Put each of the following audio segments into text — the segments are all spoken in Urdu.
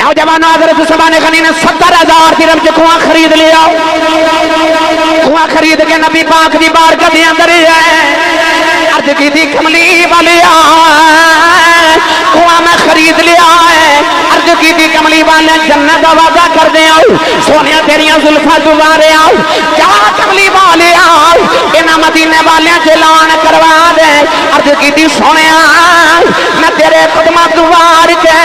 نوجوانوں حضرت سبحان غنی نے 70,000 درہم سے کنواں خرید لیا. کنواں خرید کے نبی پاک دی بارگاہ دے اندر عرض کی تھی کملی والیا کنواں میں خرید لیا ہے. عرض کی تھی کملی والے جنت کا وعدہ کر دے آؤ سونیا تیریاں زلفاں دوبارے آؤ کیا کملی والے آؤ انہاں مدینے والے چلان کروا دے. عرض کی تھی سونیا میں تیرے قدمہ دوار کے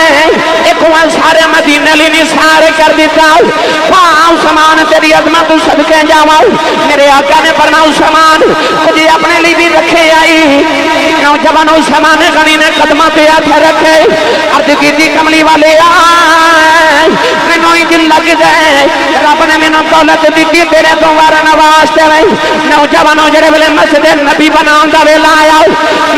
ایک وہاں سارے مدینے لی نثار کر دیتا ہوں. پاؤں سامان تیری عظمت صدقے جاؤں. میرے آقا نے فرمایا سامان مجھے اپنے لیے بھی رکھے آئی. نوجوانوں سامان غنی نے قدمہ پہ ہاتھ رکھے. عرض کی تھی کملی والے مینوں ہی دل لگ جائے رب نے مینوں دولت دیتی تیرے دوبارہ نوازتے رہے. نوجوانوں جڑے ویلے مسجد نبی بناؤں دا ویلا آیا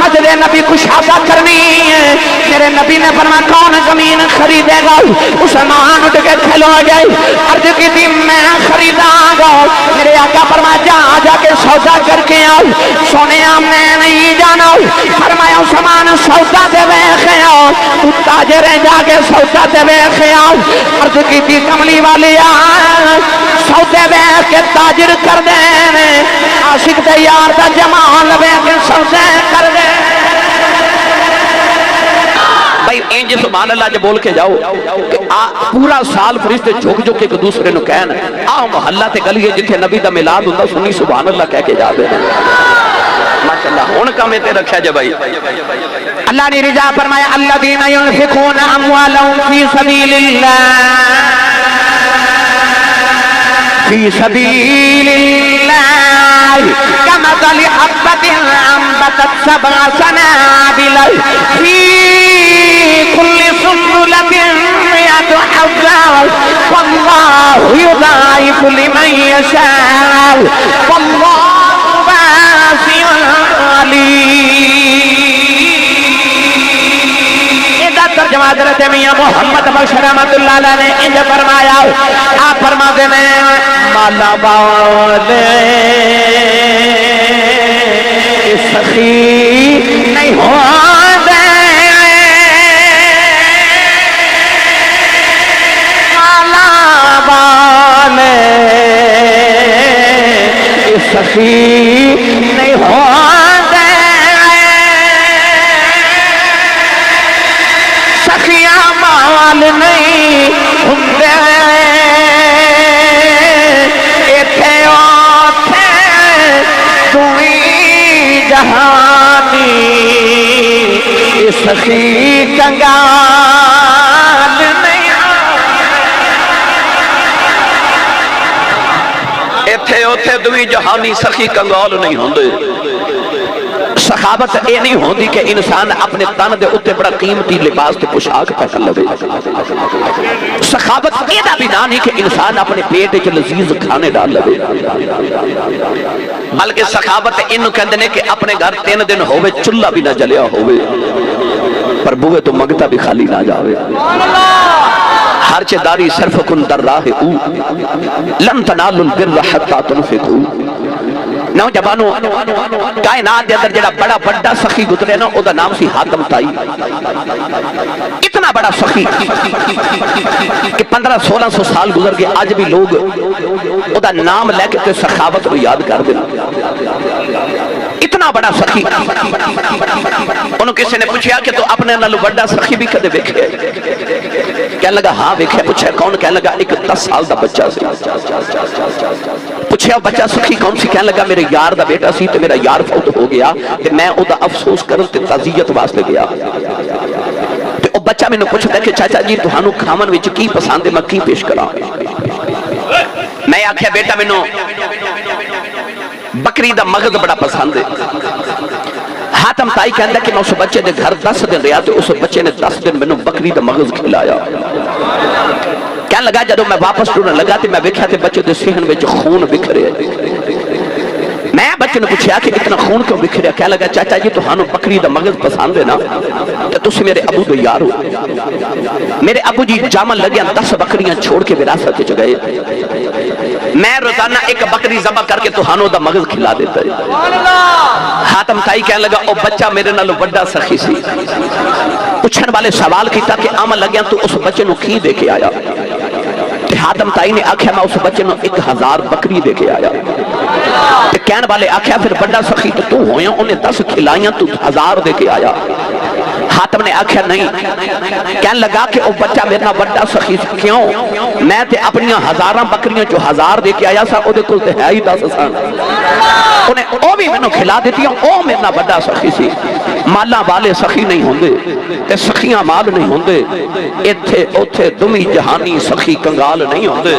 مسجد نبی کشادہ کرنی ہے. میرے نبی نے فرمایا کون زمین خریدے گا عثمان اٹھ کے کھلو گئے. عرض کی تھی میں خریداں گا. میرے آقا فرمایا جا کے سودا کر کے آؤ. سونے میں نہیں جانا. فرمایا عثمان سودا دے ویکھے آؤ تو تاجر جا کے سودا دے ویکھے آؤ. عرض کی تھی کملی والی سودے ویکھ کے تاجر کر دے عاشق تے یار دا جمال ویکھ کے سودے کر دے. بھائی انج سبحان اللہ جو بول کے جاؤ کہ پورا سال فرشتے جھک جھک کے ایک دوسرے نو کہن آؤ محلہ تے گلی جتھے نبی دا میلاد ہوندا سنی سبحان اللہ کہہ کے جا دے. ماشاءاللہ ہن کم تے رکھیا جے بھائی. اللہ نے رضا فرمایا الذین ينفقون اموالهم فی سبیل اللہ فی سبیل اللہ کمثل حبۃ انبتت سبع سنابل فی كل سنبلة مئة حبة والله يضاعف لمن يشاء والله واسع عليم. ترجمہ حضرت میاں محمد بخش رحمت اللہ علیہ نے انج فرمایا آپ فرماتے ہیں مالا والے سخی نہیں ہوتے مالا والے سخی نہیں ہوتے سخیاں مال نہیں ہوندے ایتھے اوتھے دوئی جہانی سخی کنگال نہیں ایتھے اوتھے دوئی جہانی سخی کنگال نہیں ہوندے. سخاوت اے نہیں ہوندی کہ انسان اپنے تن دے اتے بڑا قیمتی لباس تے پوشاک پہن لے. سخاوت اے دا بھی نہیں کہ انسان اپنے پیٹ وچ لذیذ کھانے ڈال لے. بلکہ سخاوت اینو کہندے نے کہ اپنے گھر 3 دن ہوے چولہا بھی نہ جلیا ہوے پر بوئے تو منگتا بھی خالی نہ جاوے. ہر چے داری صرف کن در راہ او لن تنالوا البر حتى تنفقوا. نوجوانوں کائنات دے اندر جڑا بڑا بڑا سخی گزرے نا او دا نام سی حاتم تائی. اتنا بڑا سخی کہ 1500-1600 سال گزر گئے آج بھی لوگ او دا نام لے کے سخاوت کو یاد کر دیں. اتنا بڑا سخی انہوں کسی نے پوچھا کہ تو اپنے نالو بڑا سخی بھی کدے ویکھے. کہنے لگا ہاں ویکھے. پوچھا کون؟ کہنے لگا ایک 10 سال دا بچہ سی. پوچھا بچہ سخی کون سی؟ کہنے لگا میرے یار دا بیٹا سی تے میرا یار فوت ہو گیا تے میں او دا افسوس کرن تے تعزیت واسطے گیا. تے او بچہ میں نے پوچھتا کہ چاچا جی تہانوں کھاون وچ کی پسند ہے میں کی پیش کراں؟ میں آکھیا بیٹا میں بکری دا مغز بڑا پسند ہے. حاتم تائی کہندا کہ میں اس بچے دے گھر 10 دن رہا تے اس بچے نے 10 دن میں بکری دا مغز کھلایا. کہنے لگا جدوں میں واپس ٹرن لگا تے میں ویکھیا تے بچے دے صحن وچ خون بکھریا. میں بچے نے پوچھا کہ اتنا خون کیوں بکھریا؟ کہنے لگا چاچا جی تہانوں بکری دا مغز پسند ہے نا تے تسی میرے ابو دے یار ہو. میرے ابو جی جامن لگیا 10 بکریاں چھوڑ کے وراثت وچ گئے. میں روزانہ ایک بکری ذبح کر کے تہانوں دا مغز کھلا دیتا ہے. حاتم تائی کہنے لگا او بچہ میرے نالوں بڑا سخی سی. پوچھن والے سوال کیتا کہ آمن لگیا تو اس بچے نو کی دے کے آیا؟ حاتم تائی نے آکھیا میں اس بچے نو 1000 بکری دے کے آیا. کہنے والے آکھیا پھر بڑا سخی تو ہویا انہیں 10 کھلائیاں تو 1000 دے کے آیا. حاتم نے آکھیا نہیں. کہنے لگا کہ او بچہ میرا بڑا سخی کیوں؟ میں تے اپنی 1000 بکریاں جو 1000 دے کے آیا سا او دے کل تے ہے ہی 10 سان. انہیں او بھی میں نو کھلا دیتی ہوں. او میرا بڑا سخی سی. مالا والے سخی نہیں ہوندے تے سخیاں مال نہیں ہوندے. ایتھے اوتھے دمی جہانی سخی کنگال نہیں ہوندے.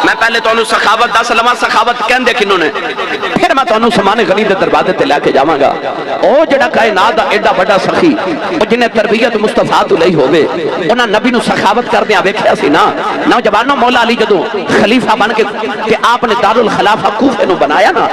میں پہلے تو انہوں سخاوت 10 لمحہ سخاوت کہن دے کنہوں نے پھر میں تو انہوں سمانے غنی دے دروازے تے لے کے جاواں گا. او جڑا کائنات دا ایڈا بڑا سخی او جنہیں تربیت مصطفیٰ تو لئی ہوئے انہاں نبی نو سخاوت کر دیا ویکھیا سی نا. نوجوانوں مولا علی جدوں خلیفہ بن کے کہ آپ نے دارالخلافہ کوفے نو بنایا نا,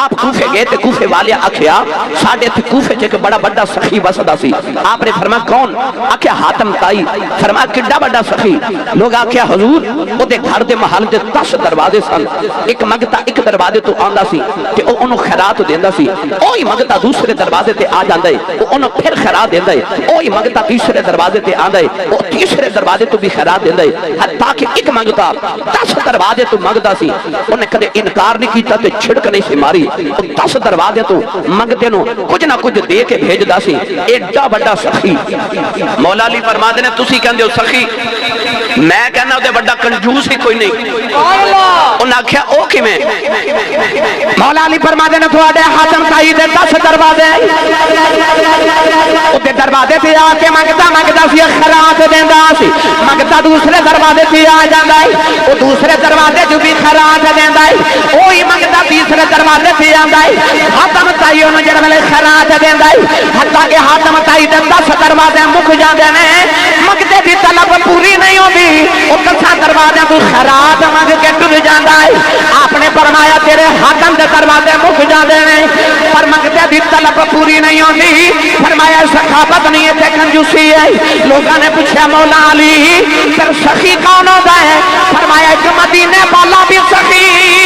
آپ کوفے گئے تے کوفے والے آکھیا ساڈے تے کوفے چ بڑا بڑا سخی وسدا سی. آپ نے فرمایا کون؟ آکھیا حاتم تائی. فرمایا کڈا بڑا سخی؟ لوگ آکھیا حضور او دے گھر دے محل دے 10 دروازے سن. ایک منگتا ایک دروازے تو آندا سی تے او انہوں خیرات دیندا سی. اوہی منگتا دوسرے دروازے تے آ جاندا ہے او انہوں پھر خیرات دیندا ہے. اوہی منگتا تیسرے دروازے تے آندا ہے او تیسرے دروازے تو بھی خیرات دیندا ہے. حتیٰ کہ ایک منگتا 10 دروازے تو منگدا سی انہیں کدے انکار نہیں کیتا تے چھڑک نہیں سی ماری. او 10 دروازے تو منگتے نو کچھ نہ کچھ دے کے بھیجدا سی. ایڈا بڑا سخی. مولا علی فرماندے نے تسی کہندے ہو سخی, میں کہنا او دے بڑا کنجوس ہی کوئی نہیں. انہاں آکھیا او کیویں؟ مولا علی فرماندے نے تواڈے حاتم تائی دے 10 دروازے او دے دروازے تے آ کے منگدا سی خیرات دیندا سی. منگتا دوسرے دروازے تے آ جاندا ہے او دوسرے دروازے جو بھی خیرات دیندا ہے. اوہی منگتا تیسرے دروازے تے آندا ہے. حاتم تائی انہوں جڑے ویلے خیرات دیندا ہے حتیٰ کہ حاتم تائی دے 10 دروازے مک جاندے نے. منگتے دی طلب پوری نہیں ہوندی او 10 دروازے تو خیرات منگ کے ٹر جاندا ہے. آپ نے فرمایا تیرے حاتم دے دروازے مک جاندے نے پر منگتے دی طلب پوری نہیں ہوندی. فرمایا سخاوت نہیں ہے تے کنجوسی ہے. لوگاں نے پوچھا مولا علی پھر سخی کون ہوندا ہے؟ فرمایا ایک مدینے والا بھی سخی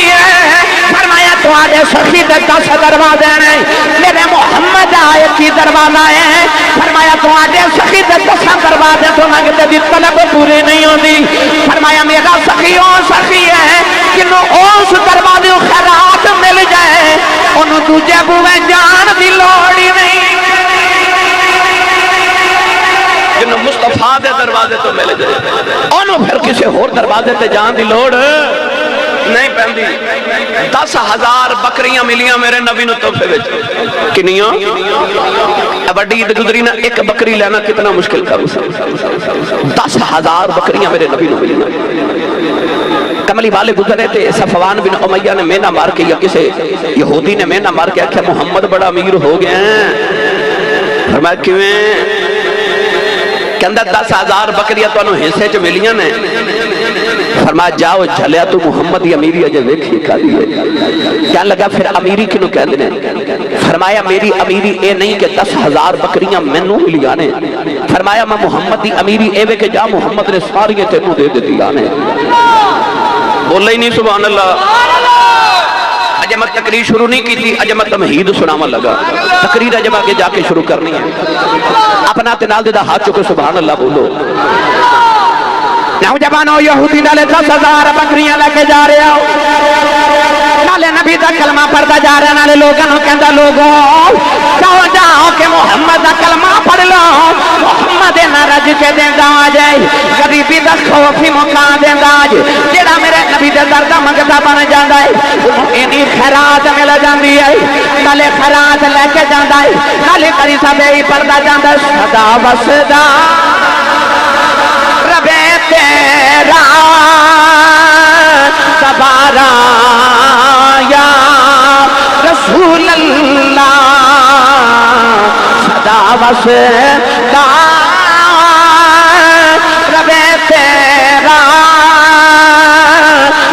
ہے. فرمایا تواڈے سخی دے 10 دروازے نے, میرے محمد آئے کی دروازہ ہے. فرمایا تواڈے سخی دے 10 دروازے تو منگتے دی طلب پوری نہیں ہوندی. فرمایا میرا سخی او سخی ہے کنوں اس دروازے خیرات مل جائے انہوں دوجے بوئے جان دی لوڑ ہی نہیں. جنہوں مصطفیٰ دے دروازے تو مل جائے انہوں پھر کسی اور دروازے تے جان دی لوڑ نہیں پہندی. 10,000 بکریاں ملیاں میرے نبی نو تحفے وچ. کنیاں بڑی عید گزری نا, ایک بکری لینا کتنا مشکل کام سی. 10,000 بکریاں میرے نبی نو ملیاں. کملی والے گزرے تھے, صفوان بن امیہ نے مینا مار کے یا کسی یہودی نے مینا مار کے آکھیا محمد بڑا امیر ہو گئے ہیں. فرمایا کیویں؟ کہندا 10,000 بکریاں تو انہوں حصے چ ملیاں نے. فرمایا جاؤ جھلیا تو محمد دی امیری اجے ویکھی کھالی ہے. کہنے لگا پھر امیری کنوں کہندے نے؟ فرمایا میری امیری اے نہیں کہ 10,000 بکریاں مینوں ملیاں نے. فرمایا میں محمد دی امیری اے وے کہ جا محمد نے ساریاں تینوں دے دتیاں نے. بولے ہی نہیں سبحان اللہ. اجے میں تقریر شروع نہیں کی تھی, اجے میں تمہید سناواں لگا. تقریر اجے میں آگے جا کے شروع کرنی ہے. اپنا تے نال دے ہاتھ چکے سبحان اللہ بولو. نوجوانوں یہودی نالے 10,000 بکریاں لے کے جا رہے ہو, نالے نبی دا کلمہ پڑھدا جا رہا, نالے لوگاں نوں کہندا لوگوں جاؤ کہ محمد دا کلمہ پڑھ لو. محمد نہ رج کے دیندا جائے, غریبی دا خوف ہی مکا دیندا جائے. جیڑا میرے نبی دے در دا منگتا بن جاندا ہے انہوں اینی خیرات مل جاندی ہے. نالے خیرات لے کے جاندا ہے, نالے کری سبے ہی پڑھدا جاندا صدا وسدا ربے تیرا تبارا یا رسول اللہ صدا وسدا ربے تیرا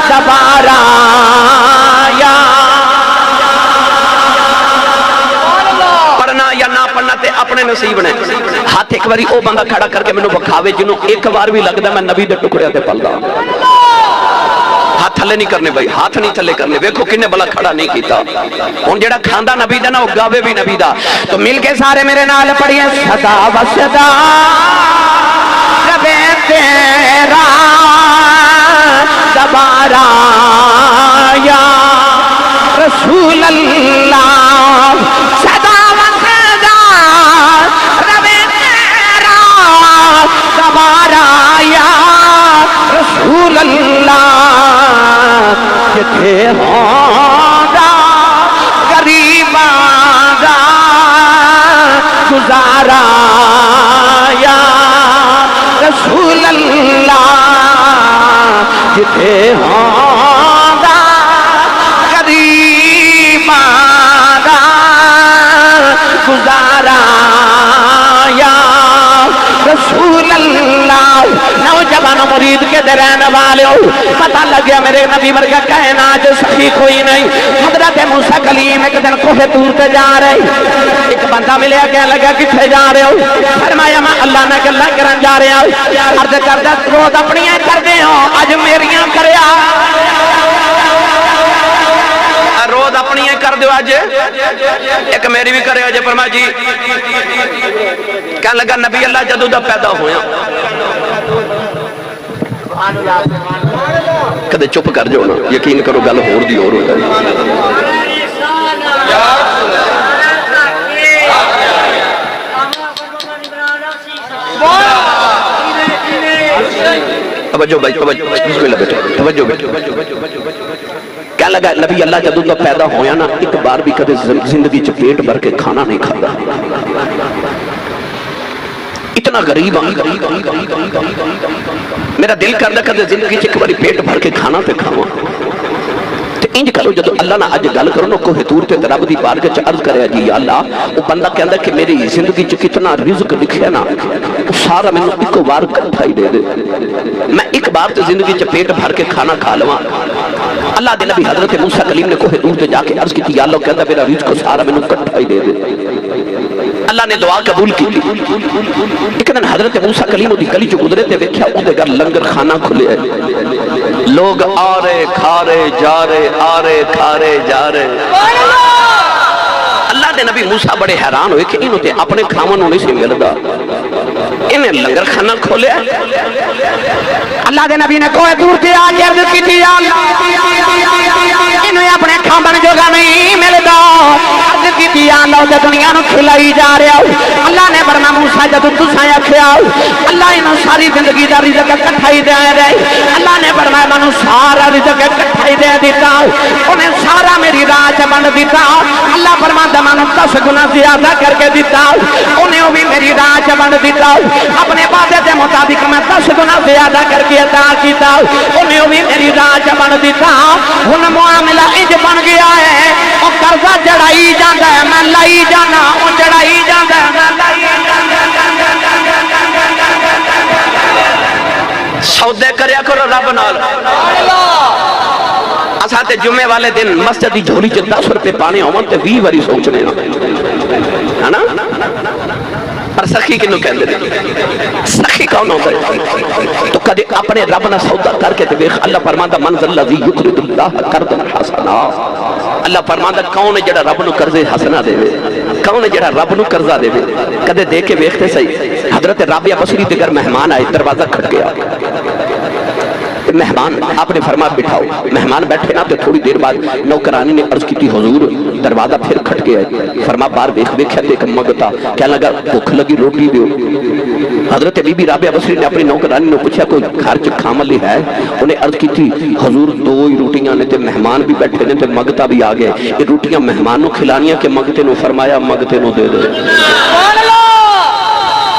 تبارا یا. پڑھنا یا نہ پڑھنا تے اپنے نصیب نے. ہاتھ ایک باری او بندہ کھڑا کر کے میں نے بکھاوے جنہوں ایک بار بھی لگتا میں نبی دے ٹکڑے تے پلدا. ہاتھ تھلے نہیں کرنے بھائی، ہاتھ نہیں تھلے کرنے. ویکھو کنے بلا کھڑا نہیں کیتا. ہن جڑا کھاندا نبی دا نا او گاوے بھی نبی دا. تو مل کے سارے میرے نال پڑھیے صدا و صدا ربے تیرا دوبارہ یا رسول اللہ. صدا و صدا ربے تیرا دوبارہ یا رسول اللہ. جتھے ہوندا غریباں دا گزارا یا رسول اللہ. جتھے ہوندا غریباں دا گزارا یا رسول اللہ. نوجوانوں مرید کے درین والے ہو پتہ لگ گیا میرے نبی ورگا کائنات سخی کوئی نہیں. حضرت موسیٰ کلیم ایک دن کوہ طور تے جا رہے. ایک بندہ ملیا کہنے لگا کتھے جا رہے ہو؟ فرمایا میں اللہ نے گلا کرن جا رہا ہوں. عرض کردہ روز اپنیاں کردے ہو اج میریاں کریا. روز اپنی کر دیو اج ایک میری بھی کرے اج. فرمایا جی کہنے لگا نبی اللہ جدوں دا پیدا ہویا کدے چپ کر جو نا یقین کرو گل ہور دی ہور ہو جائے. توجہ بھائی توجہ بسم اللہ بیٹھے توجہ بیٹھے. کیا لگا نبی اللہ جدوں دا پیدا ہویا نا ایک بار بھی کدے زندگی چ پیٹ بھر کے کھانا نہیں کھادا. اتنا غریب میرا دل کردا کدے زندگی چ ایک بار پیٹ بھر کے کھانا تے کھاواں. تے انج کرو جدوں اللہ نہ اج گل کرو نا کوہ طور تے رب دی بارگاہ چ عرض کریا جی یا اللہ او بندہ کہندا کہ میری زندگی چ کتنا رزق لکھیا نا او سارا مینوں ایک بار کٹھا ہی دے دے. میں ایک بار تے زندگی چ پیٹ بھر کے کھانا کھا لواں. اللہ دے نبی حضرت موسیٰ کلیم نے کوہ طور تے جا کے عرض کی یا اللہ کہندا میرا رزق سارا مینوں کٹھا ہی دے دے. اللہ نے دعا قبول کی. ایک دن حضرت موسیٰ کلیم دی گلی چ گزرے تے ویکھیا اون دے گھر لنگر کھانا کھلیا ہے. لوگ آ رہے کھا رہے جا رہے آ رہے کھا رہے جا رہے. اللہ دے نبی موسیٰ بڑے حیران ہوئے کہ انہوں تے اپنے کھاون نہیں سی ملدا. انہیں لنگر کھانا کھولیا. اللہ دے نبی نے کوہ طور تے آ کے عرض کیتی یا اللہ انہیں اپنے کھاون جوگا نہیں ملدا. عرض کیتی یا اللہ تے دنیا نو کھلائی جا رہا ہو. اللہ نے فرمایا موسیٰ جدوں تساں آکھیا اللہ انہاں ساری زندگی دا رزق اکٹھا ہی دے رہے. اللہ نے فرمایا مینوں سارا رزق اکٹھا ہی دے دیتا. انہیں سارا میری راہ چ بن دیتا. اللہ فرماتا مینوں 10 گنا زیادہ کر کے دیتا. انہیں بھی میری راہ چ بن دیتا. اپنے وعدے کے مطابق میں 10 گنا زیادہ کر کے عطا کیتا. انہیں بھی میری راہ چ بن دیتا. ہن معاملہ انج بن گیا ہے او قرضہ چڑھائی جاندا ہے میں لائی جانا او چڑھائی جاندا ہے میں لائی سودے کریا کرو رب نال. اساں تے جمعے والے دن مسجد دی جھولی چ 10 روپے پانے ہون تے 20 واری سوچنے ہے نا. پر سخی کنوں کہندے نے سخی کون ہوندا ہے؟ تو کدے اپنے رب نال سودا کر کے تے ویکھ. اللہ فرماندا من ذا الذی یقرض اللہ قرضا حسنا. اللہ فرماندا کون ہے جڑا رب نو قرض حسنا دے وے. کون ہے جڑا رب نو قرضہ دے وے. کدے دیکھ کے ویکھتے صحیح. حضرت رابعہ بصری دے گھر مہمان آئے دروازہ کھٹ گیا. مہمان آپ نے فرمایا بٹھاؤ. مہمان بیٹھے نا تو تھوڑی دیر بعد نوکرانی نے عرض کی تھی حضور دروازہ پھر کھٹ گیا ہے. فرما بار ویکھیا تے ایک منگتا کہنے لگا بھوک لگی روٹی دیو. حضرت بی بی رابعہ بصری نے اپنی نوکرانی نے پوچھا کوئی گھر چ کھاون لئی ہے؟ انہیں عرض کی تھی حضور 2 ہی روٹیاں نے تے مہمان بھی بیٹھے نے تے منگتا بھی آ گئے. یہ روٹیاں مہمان نو کھلانیاں کہ منگتے نو؟ فرمایا منگتے نو دے دے.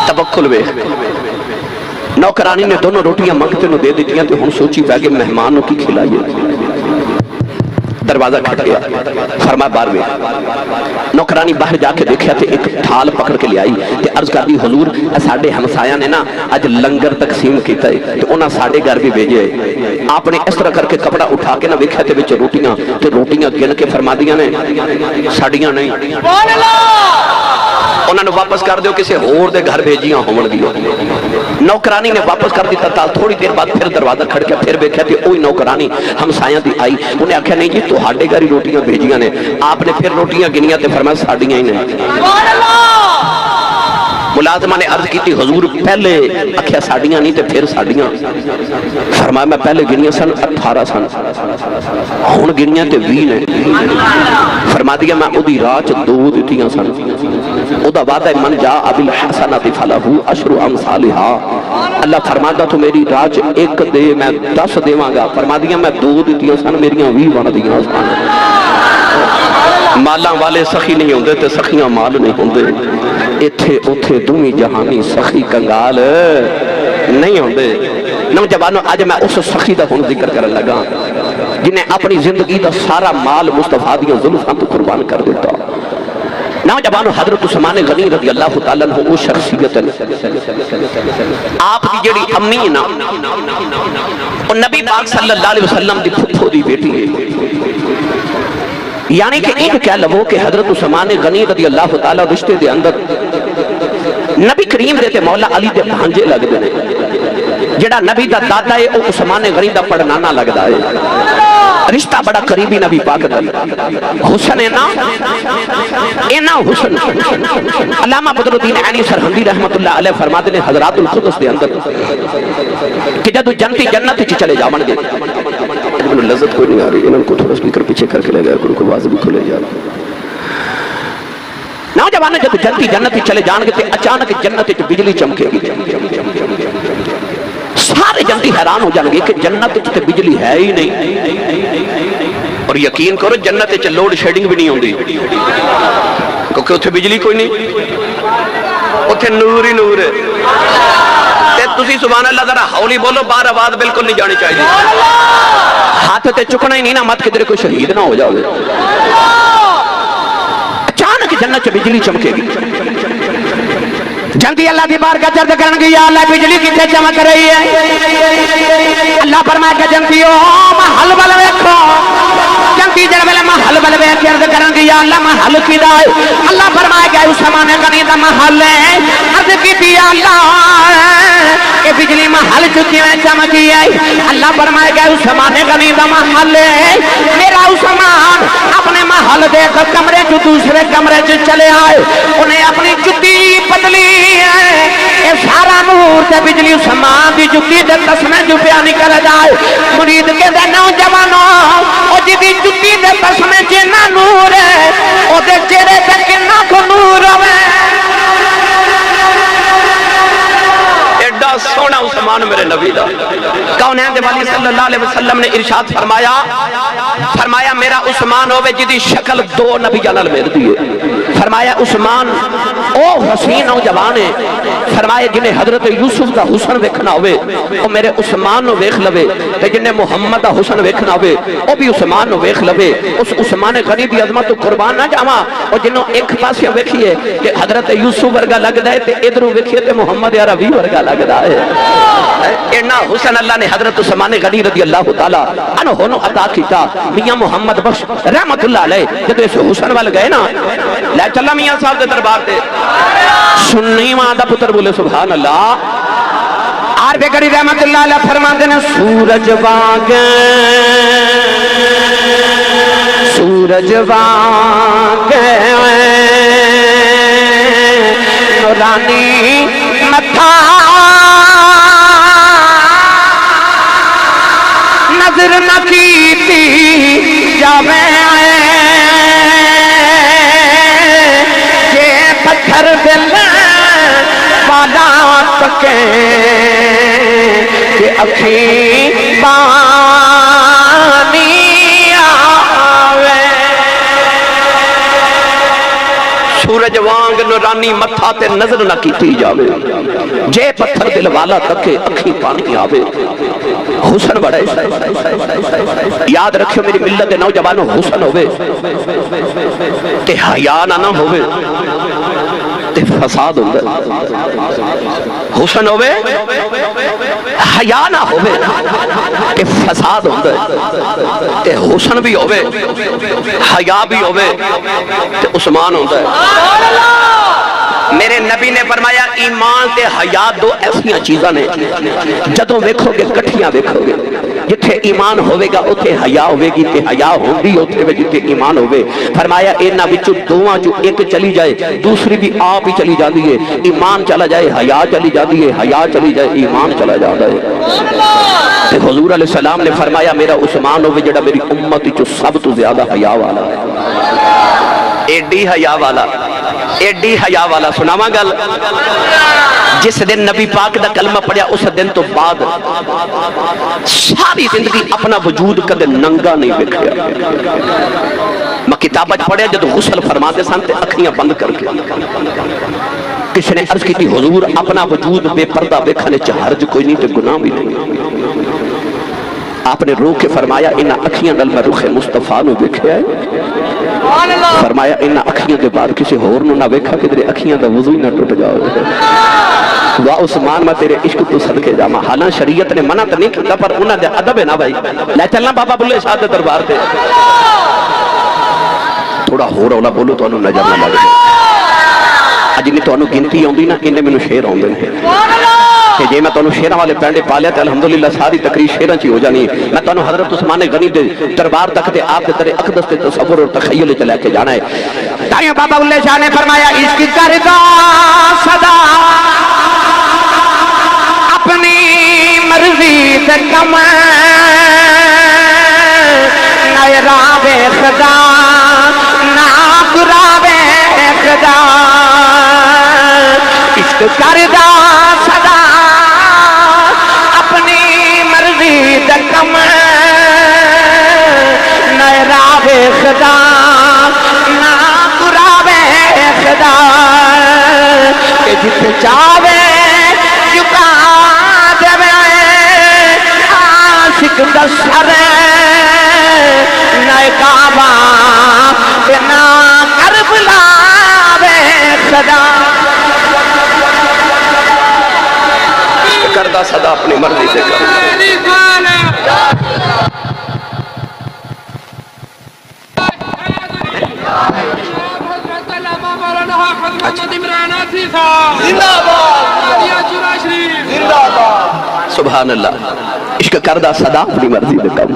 توکل ویکھ. نوکرانی نے دونوں روٹیاں منگتے نو دے دیتیاں تے ہن سوچی پے کہ مہمان نو کی کھلائیے. دروازہ کھٹ گیا، فرمایا باہر میں نوکرانی باہر جا کے دیکھا تے ایک تھال پکڑ کے لے آئی تے عرض کر دی حضور ساڈے ہمسایاں نے نا اج لنگر تقسیم کیتا ہے تے انہاں ساڈے گھر بھی بھیجے آپ نے اس طرح کر کے کپڑا اٹھا کے نہ ویکھیا تے وچ روٹیاں تے روٹیاں گن کے فرما دیاں نے ساڈیاں نہیں، سبحان اللہ، انہاں نے واپس کر دیو کسے ہور دے گھر بھیجیاں ہون گیاں۔ نوکرانی نے واپس کر دیتا تھا، تھوڑی دیر بعد پھر دروازہ کھڑ کے پھر ویکھیا تے اوہی نوکرانی ہمسایاں دی آئی، انہیں آکھیا نہیں جی تہاڈے گھر ہی روٹیاں بھیجیاں نے، آپ نے پھر روٹیاں گنیاں تے فرمایا ساڈیاں ہی نہیں۔ سبحان اللہ، ملازمہ نے عرض کی تھی حضور پہلے آکھیا ساڈیاں نہیں تے پھر ساڈیاں، فرمایا میں پہلے گنیاں سن 18 سن ہن گنیاں تے 20 نے، فرما دیا میں اودی راہ چ 2 دتیاں سن، اودا وعدہ ہے من جاء بالحسنۃ فلہ عشر امثالھا، اللہ فرماتا تو میری راہ چ 1 دے میں 10 دیواں گا، فرما دیا میں 2 دتیاں سن میریاں 20 بن دیاں سن۔ مالاں والے سخی نہیں ہوندے تے سخیاں مال نہیں ہوندے، ایتھے اوتھے دوویں جہانی سخی کنگال نہیں ہوندے۔ نوجوانوں اج میں اس سخی دا ہن ذکر کرن لگا جنہیں اپنی زندگی دا سارا مال مصطفیٰ دیاں زلفاں تو قربان کر دیتا۔ نوجوانوں حضرت عثمان غنی رضی اللہ تعالیٰ عنہ وہ شخصیت آپ دی جڑی امی نا اور نبی پاک صلی اللہ علیہ وسلم دی پھپھو دی بیٹی ہے، یعنی کہ ایک کہہ لو کہ حضرت عثمان غنی رضی اللہ تعالیٰ رشتے دے اندر نبی کریم دے تے مولا علی دے بھانجے لگ دے، جڑا نبی دا دادا ہے وہ عثمان غنی دا پڑنانا لگدا ہے، رشتہ بڑا قریبی نبی پاک دا، حسن ہے نا اینا حسن۔ علامہ بدر الدین عینی سرہندی رحمت اللہ علیہ فرماتے ہیں حضرات القدس دے اندر کہ جدو جنتی جنت چ چلے جاون گے، لذت کوئی نہیں آ رہی، انہوں کو تھوڑا سپیکر پیچھے کر کے لے گیا کرو، کو آواز بھی کھلے جا رہا۔ نوجوان جب جنتی جنت چلے جان گے تے اچانک جنت وچ بجلی چمکے گی، سارے جنتی حیران ہو جان گے کہ جنت وچ تے بجلی ہے ہی نہیں، اور یقین کرو جنت وچ لوڈ شیڈنگ بھی نہیں ہوندی کیونکہ اتھے بجلی کوئی نہیں، اتھے نور ہی نور ہے۔ تے تسی سبحان اللہ ذرا ہولی بولو، باہر آواز بالکل نہیں جانی چاہیے، ہاتھ تے چکنا ہی نہیں نا، مت کدھر کوئی شہید نہ ہو جاوے۔ اچانک جنت چ بجلی چمکے گی، جنتی اللہ دی بارگاہ چرد کرن گی یا اللہ بجلی کتے چمک رہی ہے، اللہ فرمائے کہ جنتیو محل بل ویکھو، جنتی جڑ ویلے محل بل ویکھ کے عرض کرن گی یا اللہ محل کیدا ہے، اللہ فرمائے کہ عثمان غنی دا محل ہے، عرض کیتی یا اللہ کہ بجلی محل چکی ہے چمکی ہے، اللہ فرمائے کہ عثمان غنی دا محل ہے، میرا عثمان اپنے محل دے کمرے جو دوسرے کمرے جو چلے آئے، انہیں اپنی جتی بدلی ہے، اے سارا نور تے بجلی عثمان دی جتی دے تسمے جو بیانی کر جائے، مرید کے دے نوجوانوں او جی جتی دے تسمے جنہ نور ہے او دے چہرے تے کنہ کو نور ہوئے۔ ایڈا سونا عثمان میرے نبی دا، کونین دے والی صلی اللہ علیہ وسلم نے ارشاد فرمایا میرا عثمان ہوئے جدی شکل 2 نبی جانل میر دیئے، فرمایا عثمان او حسین نوجوان ہے، فرمایا جنہیں حضرت یوسف دا حسن ویکھنا ہوئے او میرے عثمان نو ویکھ لوے، تے جنہیں محمد دا حسن ویکھنا ہوئے او بھی عثمان نو ویکھ لوے۔ اس عثمان غنی دی عظمت تو قربان نہ جاواں، او جنوں ایک پاسے ویکھیے کہ حضرت یوسف ورگا لگدا ہے تے ادھروں ویکھیے تے محمد عربی ورگا لگدا ہے۔ اینا حسن اللہ نے حضرت عثمان غنی رضی اللہ تعالی عنہ نو عطا کیتا۔ میاں محمد بخش رحمت اللہ علیہ جب اس حسن وال گئے نا، لے چلا میاں صاحب دے دربار تے، سنی ماں دا پتر بولے سبحان اللہ۔ آر بے گڑی رحمت اللہ علیہ فرماتے ہیں سورج واگے نورانی متھا نظر نہ کیتی جاوے یہ پتھر دل والا تکے کہ اکھیں پانی آوے۔ سورج وانگ نورانی متھا تے نظر نہ کیتی جاوے، جے پتھر دل والا تکے اکھی پانی آوے حسن بڑا ہے یاد رکھو میری ملت دے نوجوانوں حسن ہوئے تے حیا نہ ہوئے تے فساد ہوئے حسن ہوئے حیا نہ ہوئے تے فساد ہوئے تے حسن بھی ہوئے حیا بھی ہوئے تے عثمان ہوئے میرے نبی نے فرمایا ایمان تے حیا دو ایسیاں چیزاں نے جدوں ویکھو گے کٹھیاں ویکھو گے جتھے ایمان ہوئے گا اتھے حیا ہوئے گی تے حیا ہوندی اتھے وے جتھے ایمان ہوئے فرمایا انہاں وچوں دوواں جو ایک چلی جائے دوسری بھی آپ ہی چلی جاندی ہے ایمان چلا جائے حیا چلی جاندی ہے حیا چلی جائے ایمان چلا جاتا ہے تے حضور علیہ السلام نے فرمایا میرا عثمان ہوئے جڑا میری امت وچوں سب تو زیادہ حیا والا ہے ایڈی حیا والا ایڈی حیا والا سناواں گل جس دن نبی پاک دا کلمہ پڑھیا اس دن تو بعد ساری زندگی اپنا وجود کدے ننگا نہیں ویکھیا میں کتابت پڑھیا جدو غسل فرماتے سن تے اکھیاں بند کر کے کسی نے عرض کی تھی حضور اپنا وجود بے پردہ ویکھنے چ حرج کوئی نہیں تے گناہ بھی نہیں آپ نے رو کے فرمایا انہاں اکھیاں نال میں رخ مصطفیٰ نو ویکھیا ہے فرمایا انہاں اکھیاں دے بعد کسی ہور نو نہ ویکھا کہ تیرے اکھیاں دا وضو ہی نہ ٹوٹ جاؤ واہ عثمان میں تیرے عشق تو صدقے جاواں حالاں شریعت نے منع تو نہیں کیتا پر انہاں دے ادب ہے نا بھائی لے چلنا بابا بلے شاہ دے دربار تے تھوڑا ہور اولا بولو تو انہوں نظر نہ لگے اج نہیں تو انہوں گنتی آؤندی نا انہیں مینوں شعر آؤندے ہیں کہ جے میں تو انہوں شیرہ والے پینڈے پالیا تے الحمدللہ ساری تقریر شیرہ چی ہو جانی میں تو انہوں حضرت عثمان غنی دے دربار تک تے آپ دے ترے اقدس تے تصور اور تخیل چلے کے جانا ہے تائیوں بابا اللہ شاہ نے فرمایا عشق کردا صدا اپنی مرضی تے کم نہ راوے خدا نہ گراوے خدا عشق کردا صدا اپنی مرضی تے کم نہ راوے خدا نہ گراوے خدا کہ جت چاہے جکا دے عاشق دا سر نہ کعبہ نہ کربلا وے خدا کردہ صدا اپنی مرضی سے کر سبحان اللہ عشق کردہ صدا اپنی مرضی سے کر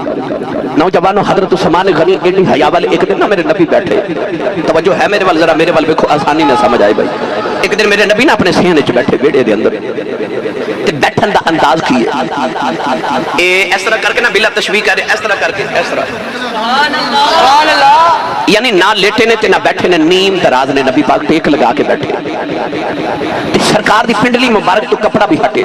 نوجوانوں حضرت عثمان غنی ایڈی حیا والے ایک دن نا میرے نبی بیٹھے توجہ ہے میرے وال ذرا میرے وال دیکھو آسانی نہ سمجھ آئے بھائی ایک دن میرے نبی نا اپنے سینے چ بیٹھے بیڑے دے اندر تے بیٹھن دا انداز کی ہے اے اس طرح کر کے نا بلا تشبیہ کرے اس طرح کر کے اس طرح سبحان اللہ یعنی نہ لیٹے نے تے نہ بیٹھے نے نیم دراز نے نبی پاک ٹیک لگا کے بیٹھے تے سرکار دی پنڈلی مبارک تو کپڑا بھی ہٹے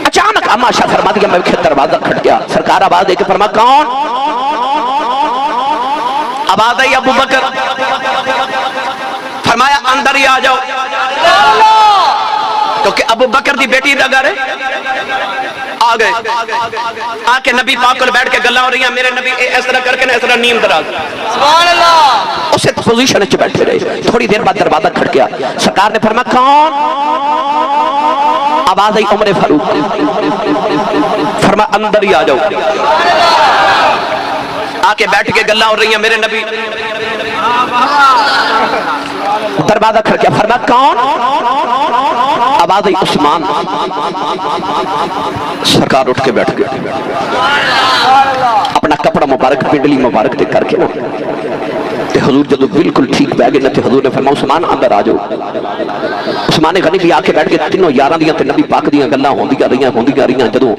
اچانک اما شاہ فرما دیا میں دروازہ کھٹ گیا سرکار آواز دے کے فرما کون آواز آئی ابو بکر فرمایا اندر ہی آ جاؤ کیونکہ ابو بکر دی بیٹی دا گھر آ گئے آ کے نبی پاک کو بیٹھ کے گلاں ہو رہی ہیں میرے نبی اس طرح کر کے نا اس طرح نیم دراز سبحان اللہ اسے پوزیشن وچ بیٹھے رہے تھوڑی دیر بعد دروازہ کھٹ گیا سرکار نے فرمایا کون آواز آئی عمر فاروق فرمایا اندر ہی آ جاؤ آ کے بیٹھ کے گلاں ہو رہی ہیں میرے نبی دروازہ کھڑ گیا فرمایا کون آواز آئی عثمان سرکار اٹھ کے بیٹھ گئے اپنا کپڑا مبارک پنڈلی مبارک تے کر کے نا تے حضور جدو بالکل ٹھیک بہ گئے نا تے حضور نے فرمایا عثمان اندر آ جاؤ عثمان غنی بھی آ کے بیٹھ کے تینوں یاراں دیاں تے نبی پاک دیاں گلاں ہوندیاں رہیاں جدوں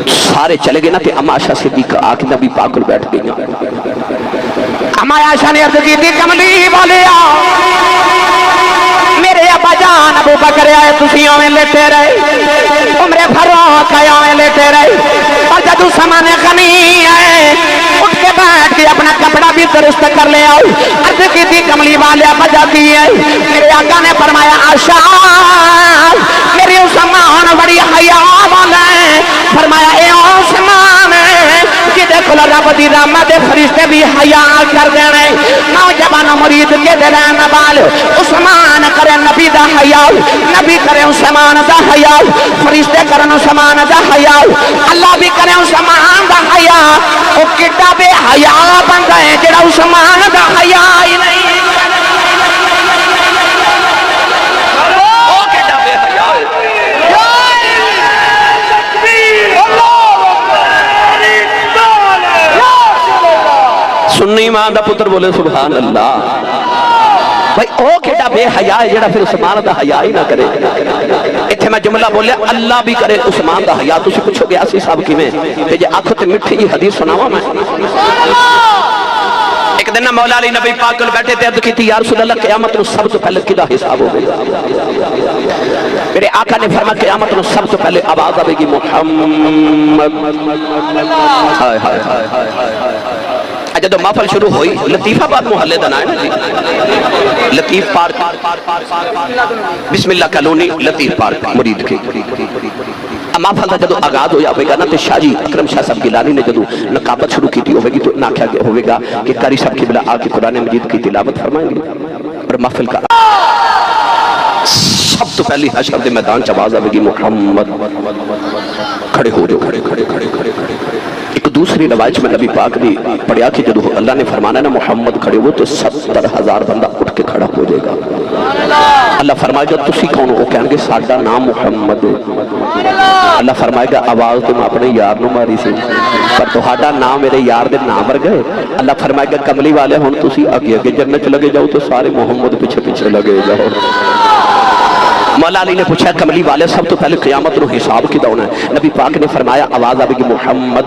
سارے چلے گئے نا تے اما عائشہ صدیقہ آ کے نبی پاک کو بیٹھ گئی اما عائشہ نے عرض کی تھی کملی والیا میرے ابا جان ابو بکر آئے تسی اویں لیٹے رہے عمر فاروق آئے اویں لیٹے رہے اور جدو سامان غنی آئے اٹھ کے بیٹھ بیٹھ کے اپنا کپڑا بھی درست کر لے آؤ. عرض کی تھی کملی والے وجہ کی ہے. میرے آقا نے فرمایا عائشہ میری عثمان بڑی حیا والا ہے. فرمایا اے عثمان جدے کھلا رب دی رحمت فرشتے بھی حیا کر دینے. نوجوان مرید کے دے رہنا بال عثمان کرے نبی دا حیا, نبی کرے عثمان دا حیا, فرشتے کرن عثمان دا حیا, اللہ بھی کرے عثمان دا حیا. او کڈا بے حیا بندا ہے جڑا عثمان دا حیا ہی نہیں. سنی ماں دا پتر بولے سبحان اللہ. بھائی او کیڑا بے حیا ہے جڑا پھر عثمان دا حیا ہی نہ کرے. ایتھے میں جملہ بولیا اللہ بھی کرے عثمان دا حیا. تسی پوچھو گے اسی صاحب کیویں تے جے آکھو تے میٹھی جی حدیث سناواں میں. ایک دن مولا علی نبی پاک کول بیٹھے تے عرض کیتی یا رسول اللہ قیامت نو سب تو پہلے کدا حساب ہوے گا. میرے آقا نے فرمایا قیامت نو سب تو پہلے آواز آوے گی محمد. ہائے ہائے ہائے ہائے. جدو محفل شروع ہوئی لطیفہ باد محلے دا نام ہے نا جی, لطیف پارک بسم اللہ کالونی لطیف پارک مرید کے. محفل دا جدو آغاز ہویا ہوئے گا نا تے شاہ جی اکرم شاہ صاحب گیلانی نے جدو نقابت شروع کی ہوئے گی تو ناکھیا ہوئے گا کہ قاری صاحب کی بلا آکے قرآن مجید کی تلاوت فرمائیں گے اور محفل کا سب تو پہلی حشر دے میدان چواز آوے گی محمد. کھڑے ہو جو کھڑے کھڑے کھڑے کھڑے کھڑے. ایک دوسری روایت میں نبی پاک نے پڑھیا کہ جدو اللہ نے فرمانا نا محمد کھڑے ہو تو 70,000 بندہ اٹھ کے کھڑا ہو جائے گا. اللہ فرمائے گا تسی کون ہو, کہیں گے ساڈا نام محمد. اللہ فرمائے گا آواز تو میں اپنے یار نو ماری سی پر تہاڈا نام میرے یار دے نام بر گئے. اللہ فرمائے گا کملی والے ہن تسی اگے اگے جنت لگے جاؤ تو سارے محمد پیچھے پیچھے لگے جاؤ. مولا علی نے پوچھا کملی والے سب تو پہلے قیامت نو حساب کی ہونا ہے. نبی پاک نے فرمایا آواز آئے گی محمد.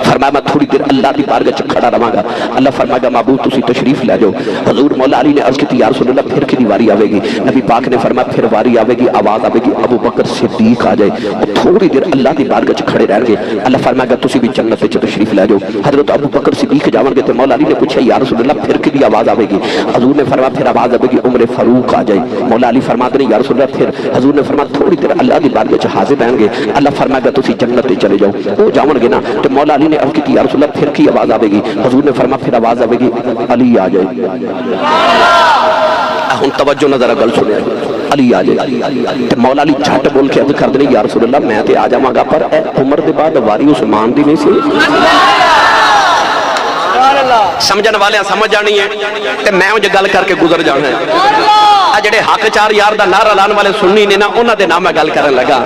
فرمایا میں تھوڑی دیر اللہ کی بارگاہ وچ کھڑا رہاں گا. اللہ فرمائے گا معبود تسی تشریف لے جاؤ. حضور مولا علی نے عرض کی یا رسول اللہ پھر کی واری آئے گی. نبی پاک نے فرمایا پھر واری آئے گی, آواز آئے گی ابو بکر صدیق آ جائے. اور تھوڑی دیر اللہ کی بارگاہ وچ کھڑے رہن گے. اللہ فرمائے گا تسی بھی جنت وچ تشریف لے جاؤ. حضرت ابو بکر صدیق جاون گے تے مولا علی نے پوچھا یا رسول اللہ پھر کی آواز آئے گی. حضور نے فرمایا پھر آواز آئے گی عمر فاروق آ جائے. مولا علی فرماتے ہیں یا رسول اللہ پھر. حضور نے فرمایا تھوڑی دیر اللہ کی بارگاہ وچ حاضر رہیں گے. اللہ فرمائے گا تسی جنت وچ چلے جاؤ. وہ جاون گے نا تے مولا علی نے عرض کی یا رسول اللہ پھر کی آواز آئے گی. حضور نے فرمایا پھر آواز آئے گی علی آ جائے. ہن توجہ نہ ذرا گل سنیا, علی آ جائے. تے مولا علی جھٹ بول کے عرض کر دے یا رسول اللہ میں تے آ جاواں گا پر اے عمر دے بعد واری عثمان دی نہیں سی. سمجھن والے سمجھ جانی ہے تے میں وہ گل کر کے گزر جانا ہے. جڑے حق چار یار دا نعرہ لان والے سننی نے نا انہاں دے نام میں گل کرن لگا.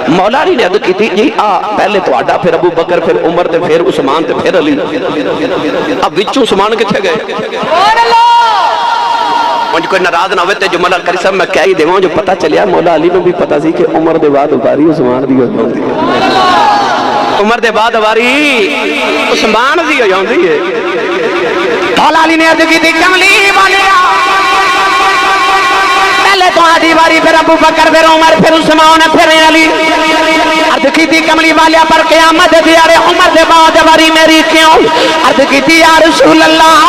مولا علی نے عرض کی جی پہلے تہاڈا پھر ابو بکر پھر عمر تے پھر عثمان تے پھر علی. اب وچوں عثمان کتھے گئے؟ سبحان اللہ. مجھ کوئی ناراض نہ ہوئے تے جملہ کری صاحب میں کہہ ہی دیواں جو پتہ چلیا مولا علی نو بھی پتہ سی کہ عمر دے بعد واری عثمان دی ہو جاندی ہے. عمر دے بعد واری عثمان دی ہو جاندی ہے. مولا علی نے عرض کی تھی کملی والے پہلے تو آدھی باری پھر ابو بکر پھر عمر پھر عثمان پھر علی. عرض کی تھی کملی والے پر قیامت دیارے عمر دے بعد باری میری کیوں. عرض کی تھی یا رسول اللہ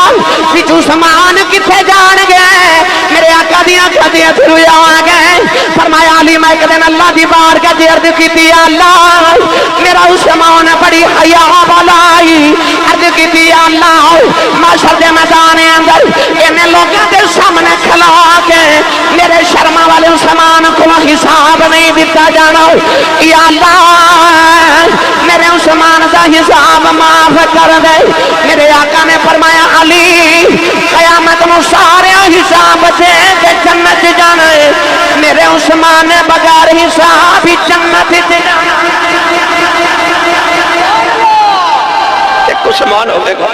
پچھو عثمان کتھے جان گئے. میرے آقا دیاں کھدیاں پھر آ گئے. فرمایا علی میں ایک دن اللہ دی بارگاہ وچ عرض کی تھی یا اللہ میرا عثمان بڑی حیا والا. عرض کی تھی یا اللہ معاشر دے میدان اندر انہیں لوگوں کے سامنے کھلا کے میرے شرما والے عثمان کو حساب نہیں دیتا جانا. یا اللہ میرے عثمان کا حساب معاف کر دے. میرے آقا نے فرمایا علی قیامت میں سارے حساب دے کے جنت جانا ہے. میرے عثمان نے بغیر حساب ہی جنت جانا. ایک عثمان ہوئے گا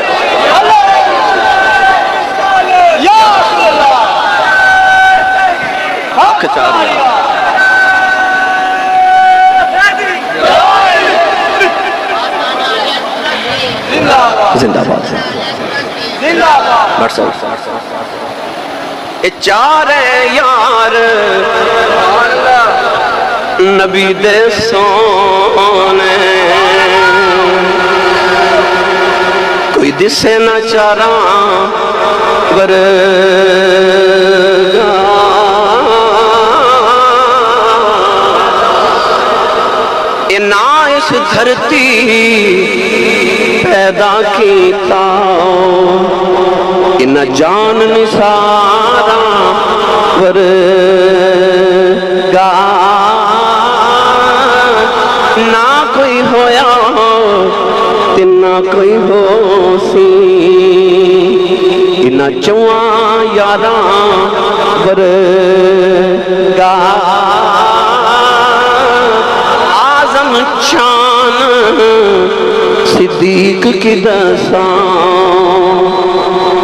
حق چاہیے. زندہ باد چار یار نبی دے سونے کوئی دسے نہ چارا ورگا نہ اس دھرتی پیدا کیتا نہ جان نثارا ورگا نہ کوئی ہویا تے نہ کوئی ہو سی نہ چواں یاراں ورگا شان صدیق کی دساں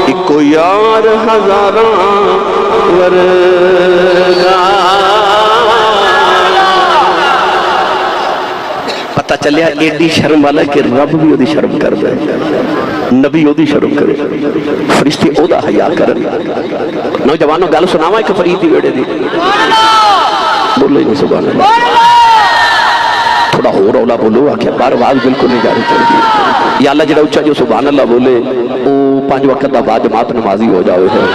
ایکو یار ہزاراں ورگا پتہ چلیا ایڈی شرم والا کہ رب بھی وہ شرم کر دے نبی وہ شرم کرے فرشتے وہ حیا کرن نوجوانوں گل سناواں ایک فرید دی ویڑے دی بولو ہی نہیں سبحان اللہ تھوڑا ہو رولا بولو آکھیا بار آواز بالکل نہیں جاری چاہیے یا اللہ جڑا اچھا جو سبحان اللہ بولے وہ 5 وقت دا بعد جماعت نمازی ہو جاوے ہے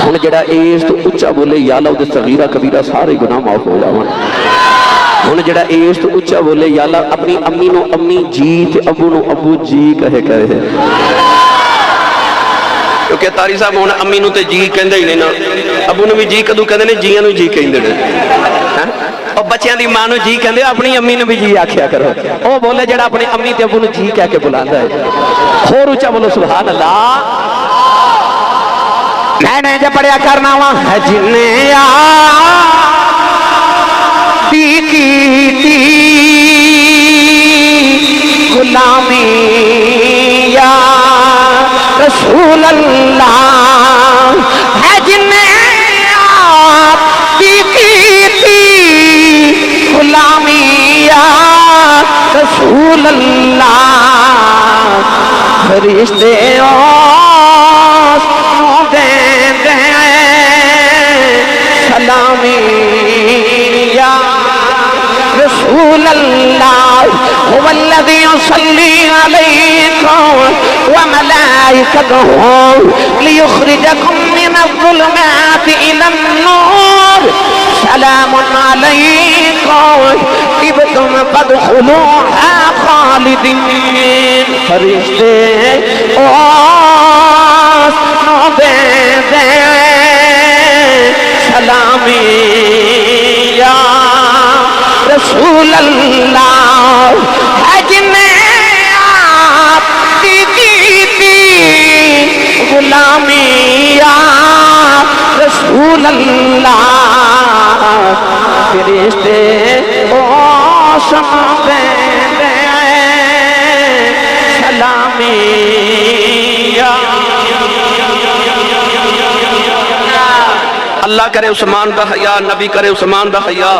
ہن جڑا اس تو اچھا بولے یا اللہ دے صغیرہ کبیرہ سارے گناہ معاف ہو جاون ہن جڑا اس تو اچھا بولے یا اللہ اپنی امی نو امی جی تے ابو نو ابو جی کہے کیونکہ تاری صاحب ہونا امی نو تے جی کہندے ہی نہیں نا ابو نو بھی جی کدو کہندے نے جیاں نو جی کہندے نے اور بچیاں دی ماں نو جی کہندے اپنی امی نو بھی جی آکھیا کرو او بولے جڑا اپنی امی تے ابو نو جی کہہ کے بلاندا ہے اور اونچا بولو سبحان اللہ میں نے جب پڑھیا کرنا وا ہے جن کی غلامی یا رسول اللہ ہے جن نے آپ کی غلامی یا رسول اللہ فرشتے دے سلامی یا رسول اللہ هو الذي يصلي عليكم وملائكته ليخرجكم من الظلمات إلى النور سلام عليكم طبتم فادخلوها خالدين فرشتے دے سلامی یا رسول اللہ ہے جن نے آپ کی غلامی یا رسول اللہ فرشتے سمجھے سلامی یا اللہ کرے عثمان دا حیا نبی کرے عثمان دا حیا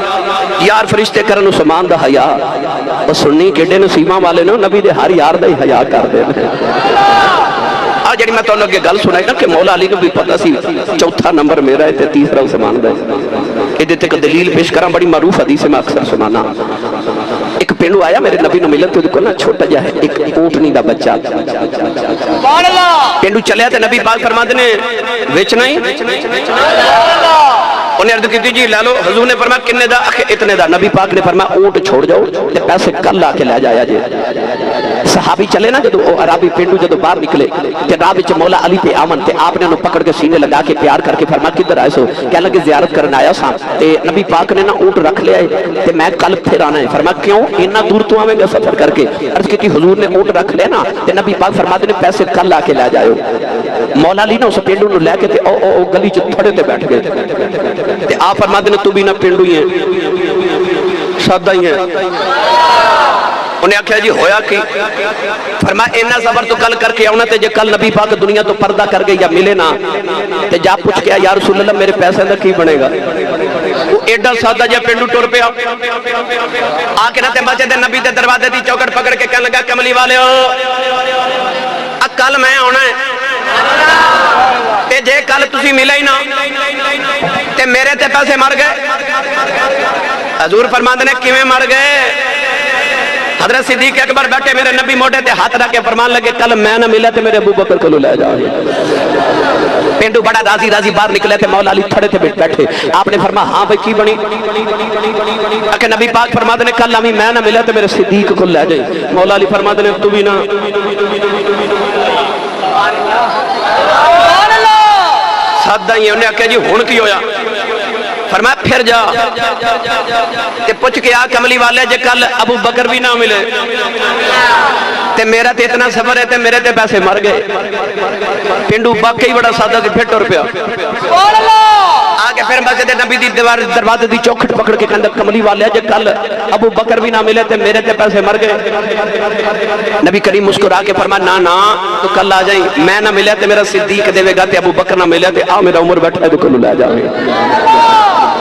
یار فرشتے کرن عثمان دا حیا اور سننی کیڑے نصیباں والے نے نبی دے ہر یار دا ہی حیا کر دے جڑی میں تو لگے گل سنائی نا کہ مولا علی کو بھی پتہ سی چوتھا نمبر میرا ہے تے تیسرا عثمان دا ہے ادھے تے ایک دلیل پیش کراں بڑی معروف حدیث میں اکثر سنانا ایک پینڈو آیا میرے نبی نو ملن تے کو نا چھوٹا جا ہے ایک اونٹنی دا بچہ پینڈو چلیا تے نبی پاک فرماتے نے ویچنا ہی انہیں عرض کی جی لے لو حضور نے فرمایا کنے دا اتنے دا نبی پاک نے فرمایا اونٹ چھوڑ جاؤ تے پیسے کل آ کے لے جایا جی صحابی چلے نا جدو عربی پینڈو جدو باہر نکلے تے راہ وچ مولا علی پہ آمن تے آپ نے انہوں پکڑ کے سینے لگا کے پیار کر کے فرمایا کدھر آئے سو کہنے لگے زیارت کرنا آیا سا تے نبی پاک نے نا اونٹ رکھ لیا ہے تے میں کل پھر آنا ہے فرمایا کیوں اتنا دور تو آویں گا سفر کر کے عرض کی حضور نے اونٹ رکھ لیا نا تے نبی پاک فرماتے نے پیسے کل آ کے لے جائے مولا علی نا اس پینڈو نو لے کے تے او گلی چ تھڑے تے بیٹھ گئے تے آپ فرماتے نے تو بھی نہ پینڈو ہی ہے سادہ ہی ہے انہیں آکھیا جی ہویا کی فرمایا اینا صبر تو کل کر کے آؤنا تے جے کل نبی پاک دنیا تو پردہ کر گئی یا ملے نا تے جا پوچھ کے یا رسول اللہ میرے پیسے اندر کی بنے گا وہ ایڈا سادہ جا پینڈو ٹور پہ آکے نہ تے مسجد نبی تے دروازے دی چوکٹ پکڑ کے کہنے لگا کملی والے ہو کل میں آنا ہے تے جے کل تسی ملے ہی نا تے میرے تے پیسے مر گئے حضور فرماتے نے کیویں مر گئے حضرت صدیق اکبر بیٹھے میرے نبی موٹے تے ہاتھ رکھ کے فرمان لگے کل میں نہ ملے تے میرے ابو بکر کو لے جاؤ. پینڈو بڑا راضی راضی باہر نکلے تھے, مولا علی تھڑے تھے بیٹھے. آپ نے فرمایا ہاں بھائی کی بنی؟ کہ نبی پاک فرماتے نے کل ہمیں میں نہ ملے تے میرے صدیق کو لے جائیں. مولا علی فرماتے نے تو بھی نہ. سادہ ہی انہیں کہا جی ہون کی ہویا؟ فرمایا پھر جا تے پوچھ کے آ کملی والے جے کل ابو بکر بھی نہ ملے تے میرا تے اتنا سفر ہے تے میرے تے پیسے مر گئے. پینڈو باقی بڑا سادہ سی پھر ٹر پیا. آگے پھر مسجد نبی دی دیوار دروازے دی چوکھٹ پکڑ کے کہندا کملی والے جے کل ابو بکر بھی نہ ملے تے میرے تے پیسے مر گئے. نبی کریم مسکرا کے فرمایا نا نا تو کل آ جائیں, میں نہ ملے تے میرا صدیق دے گا تے ابو بکر نہ ملے تے آ میرا عمر بیٹھا ہے تو کلو لے جاوے.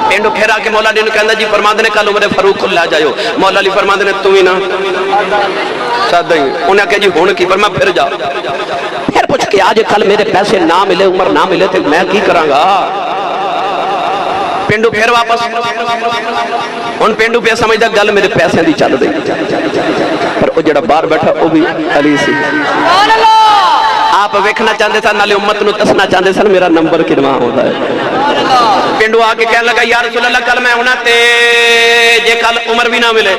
پینڈو پھر آ کے مولا علی نے کہندا جی فرماندے نے کل عمر فاروق کو لے جائیو. مولا علی فرماندے نے تو ہی نہ. سادہ ہی انہیں کہا جی ہون کی؟ فرمایا پھر جا. پھر پوچھ کے آج کل میرے پیسے نہ ملے, عمر نہ ملے تے میں کی کراں گا؟ پینڈو پھر واپس. ہن پینڈو پہ سمجھدا گل میرے پیسے دی چل رہی, پر وہ جڑا باہر بیٹھا وہ بھی علی سی. آپ ویکھنا چاہتے سن نالے امت نو دسنا چاہتے سن میرا نمبر کنواں ہوندا ہے. پینڈو آ کے کہنے لگا یا رسول اللہ کل میں ہونا تے جے کل عمر بھی نہ ملے.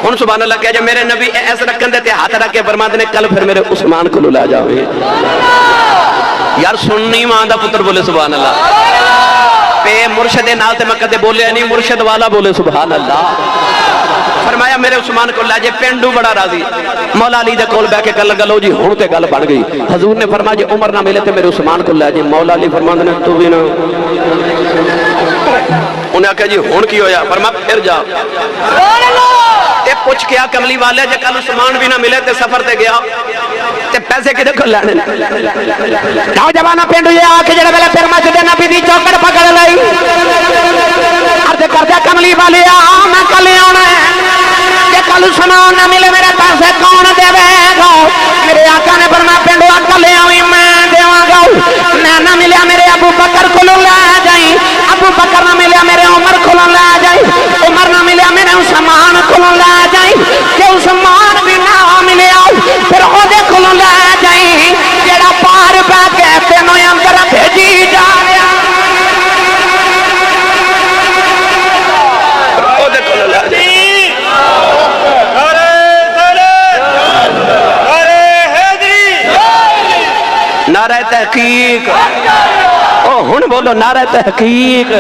ہن سبحان اللہ کہہ جے میرے نبی ایس رکھن دے تے ہاتھ رکھ کے فرماتے نے کل پھر میرے عثمان کو لے جاوے. یار سننی ماں دا پتر بولے سبحان اللہ. پہ مرشد نال تے میں کدے بولے نہیں, مرشد والا بولے سبحان اللہ. فرمایا میرے عثمان کو لے جے. پینڈو بڑا راضی مولا علی دے کول بیٹھ کے گل لگا لو جی ہن تے گل بن گئی. حضور نے فرمایا جے عمر نہ ملے تے میرے عثمان کو لے جے. مولا علی فرماندے نے تو بھی نہ. انہیں کہا جی ہن کی ہویا؟ فرمایا پھر جا. تے پوچھ کے آ کملی والے جے کل عثمان بھی نہ ملے تے سفر تے گیا تے پیسے کدے کول لینے؟ نوجوان پینڈو یہ آ کے جڑے ویلے پھر مسجد نبی دی چوکھٹ پکڑ لئی عرض کردے کملی والے آ میں کل آنا جے کل عثمان نہ ملے میرے پیسے کون دے گا؟ میرے آقا نے فرمایا پینڈو کل آویں میں دیواں گا. میں نہ ملیا میرے ابو بکر کو لے جائیں, ابو بکر نہ ملیا میرے عمر کو لے جائیں, عمر نہ ملیا میرے عثمان کو لے جائیں, کہ عثمان بھی نہ ملیا پھر او دے کو لے جائیں جڑا پار پہ کے تینوں اندر بھیجی جا رہا. او دے کو لے جائیں. نعرہ تحقیق. او ہن بولو نعرہ تحقیق.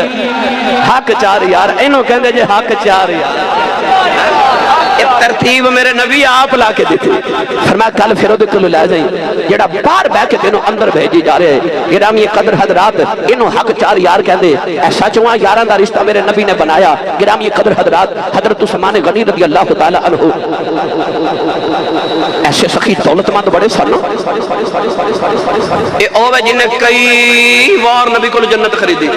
حق چار یار اینو کہندے جے حق چار یار. ترتیب میرے نبی آپ لا کے دیتے. فرمایا کل پھر وہ کلو لے جائیں جڑا باہر بہ کے تینوں اندر بھیجی جا رہے ہیں. گرامی قدر حضرات انہوں حق چار یار کہندے. ایسا چواں یاراں دا رشتہ میرے نبی نے بنایا. گرامی قدر حضرات حضرت عثمان غنی رضی اللہ تعالی عنہ ایسے سخی دولت مند بڑے سن. اے اوے جن نے کئی وار نبی کو جنت خریدی.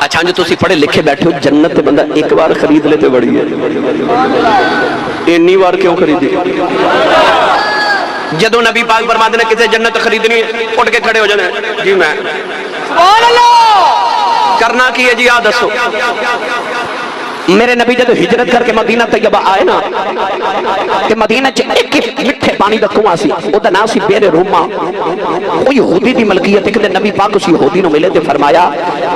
اچھا جو تسی پڑھے لکھے بیٹھے ہو جنت بندہ ایک بار خرید لیتے بڑی ہے, اتنی بار کیوں خریدی؟ جدو نبی پاک فرماتے نے کسی جنت خریدنی ہے اٹھ کے کھڑے ہو جانے جی میں کرنا کی ہے جی آ دسو. میرے نبی جدو ہجرت کر کے مدینہ طیبہ آئے نا کہ مدینہ ایک مٹھے پانی دا کنواں سی, او دا نام سی بیر روما. وہ یہودی دی ملکیت ایک دن نبی پاک اس یہودی نو ملے تے فرمایا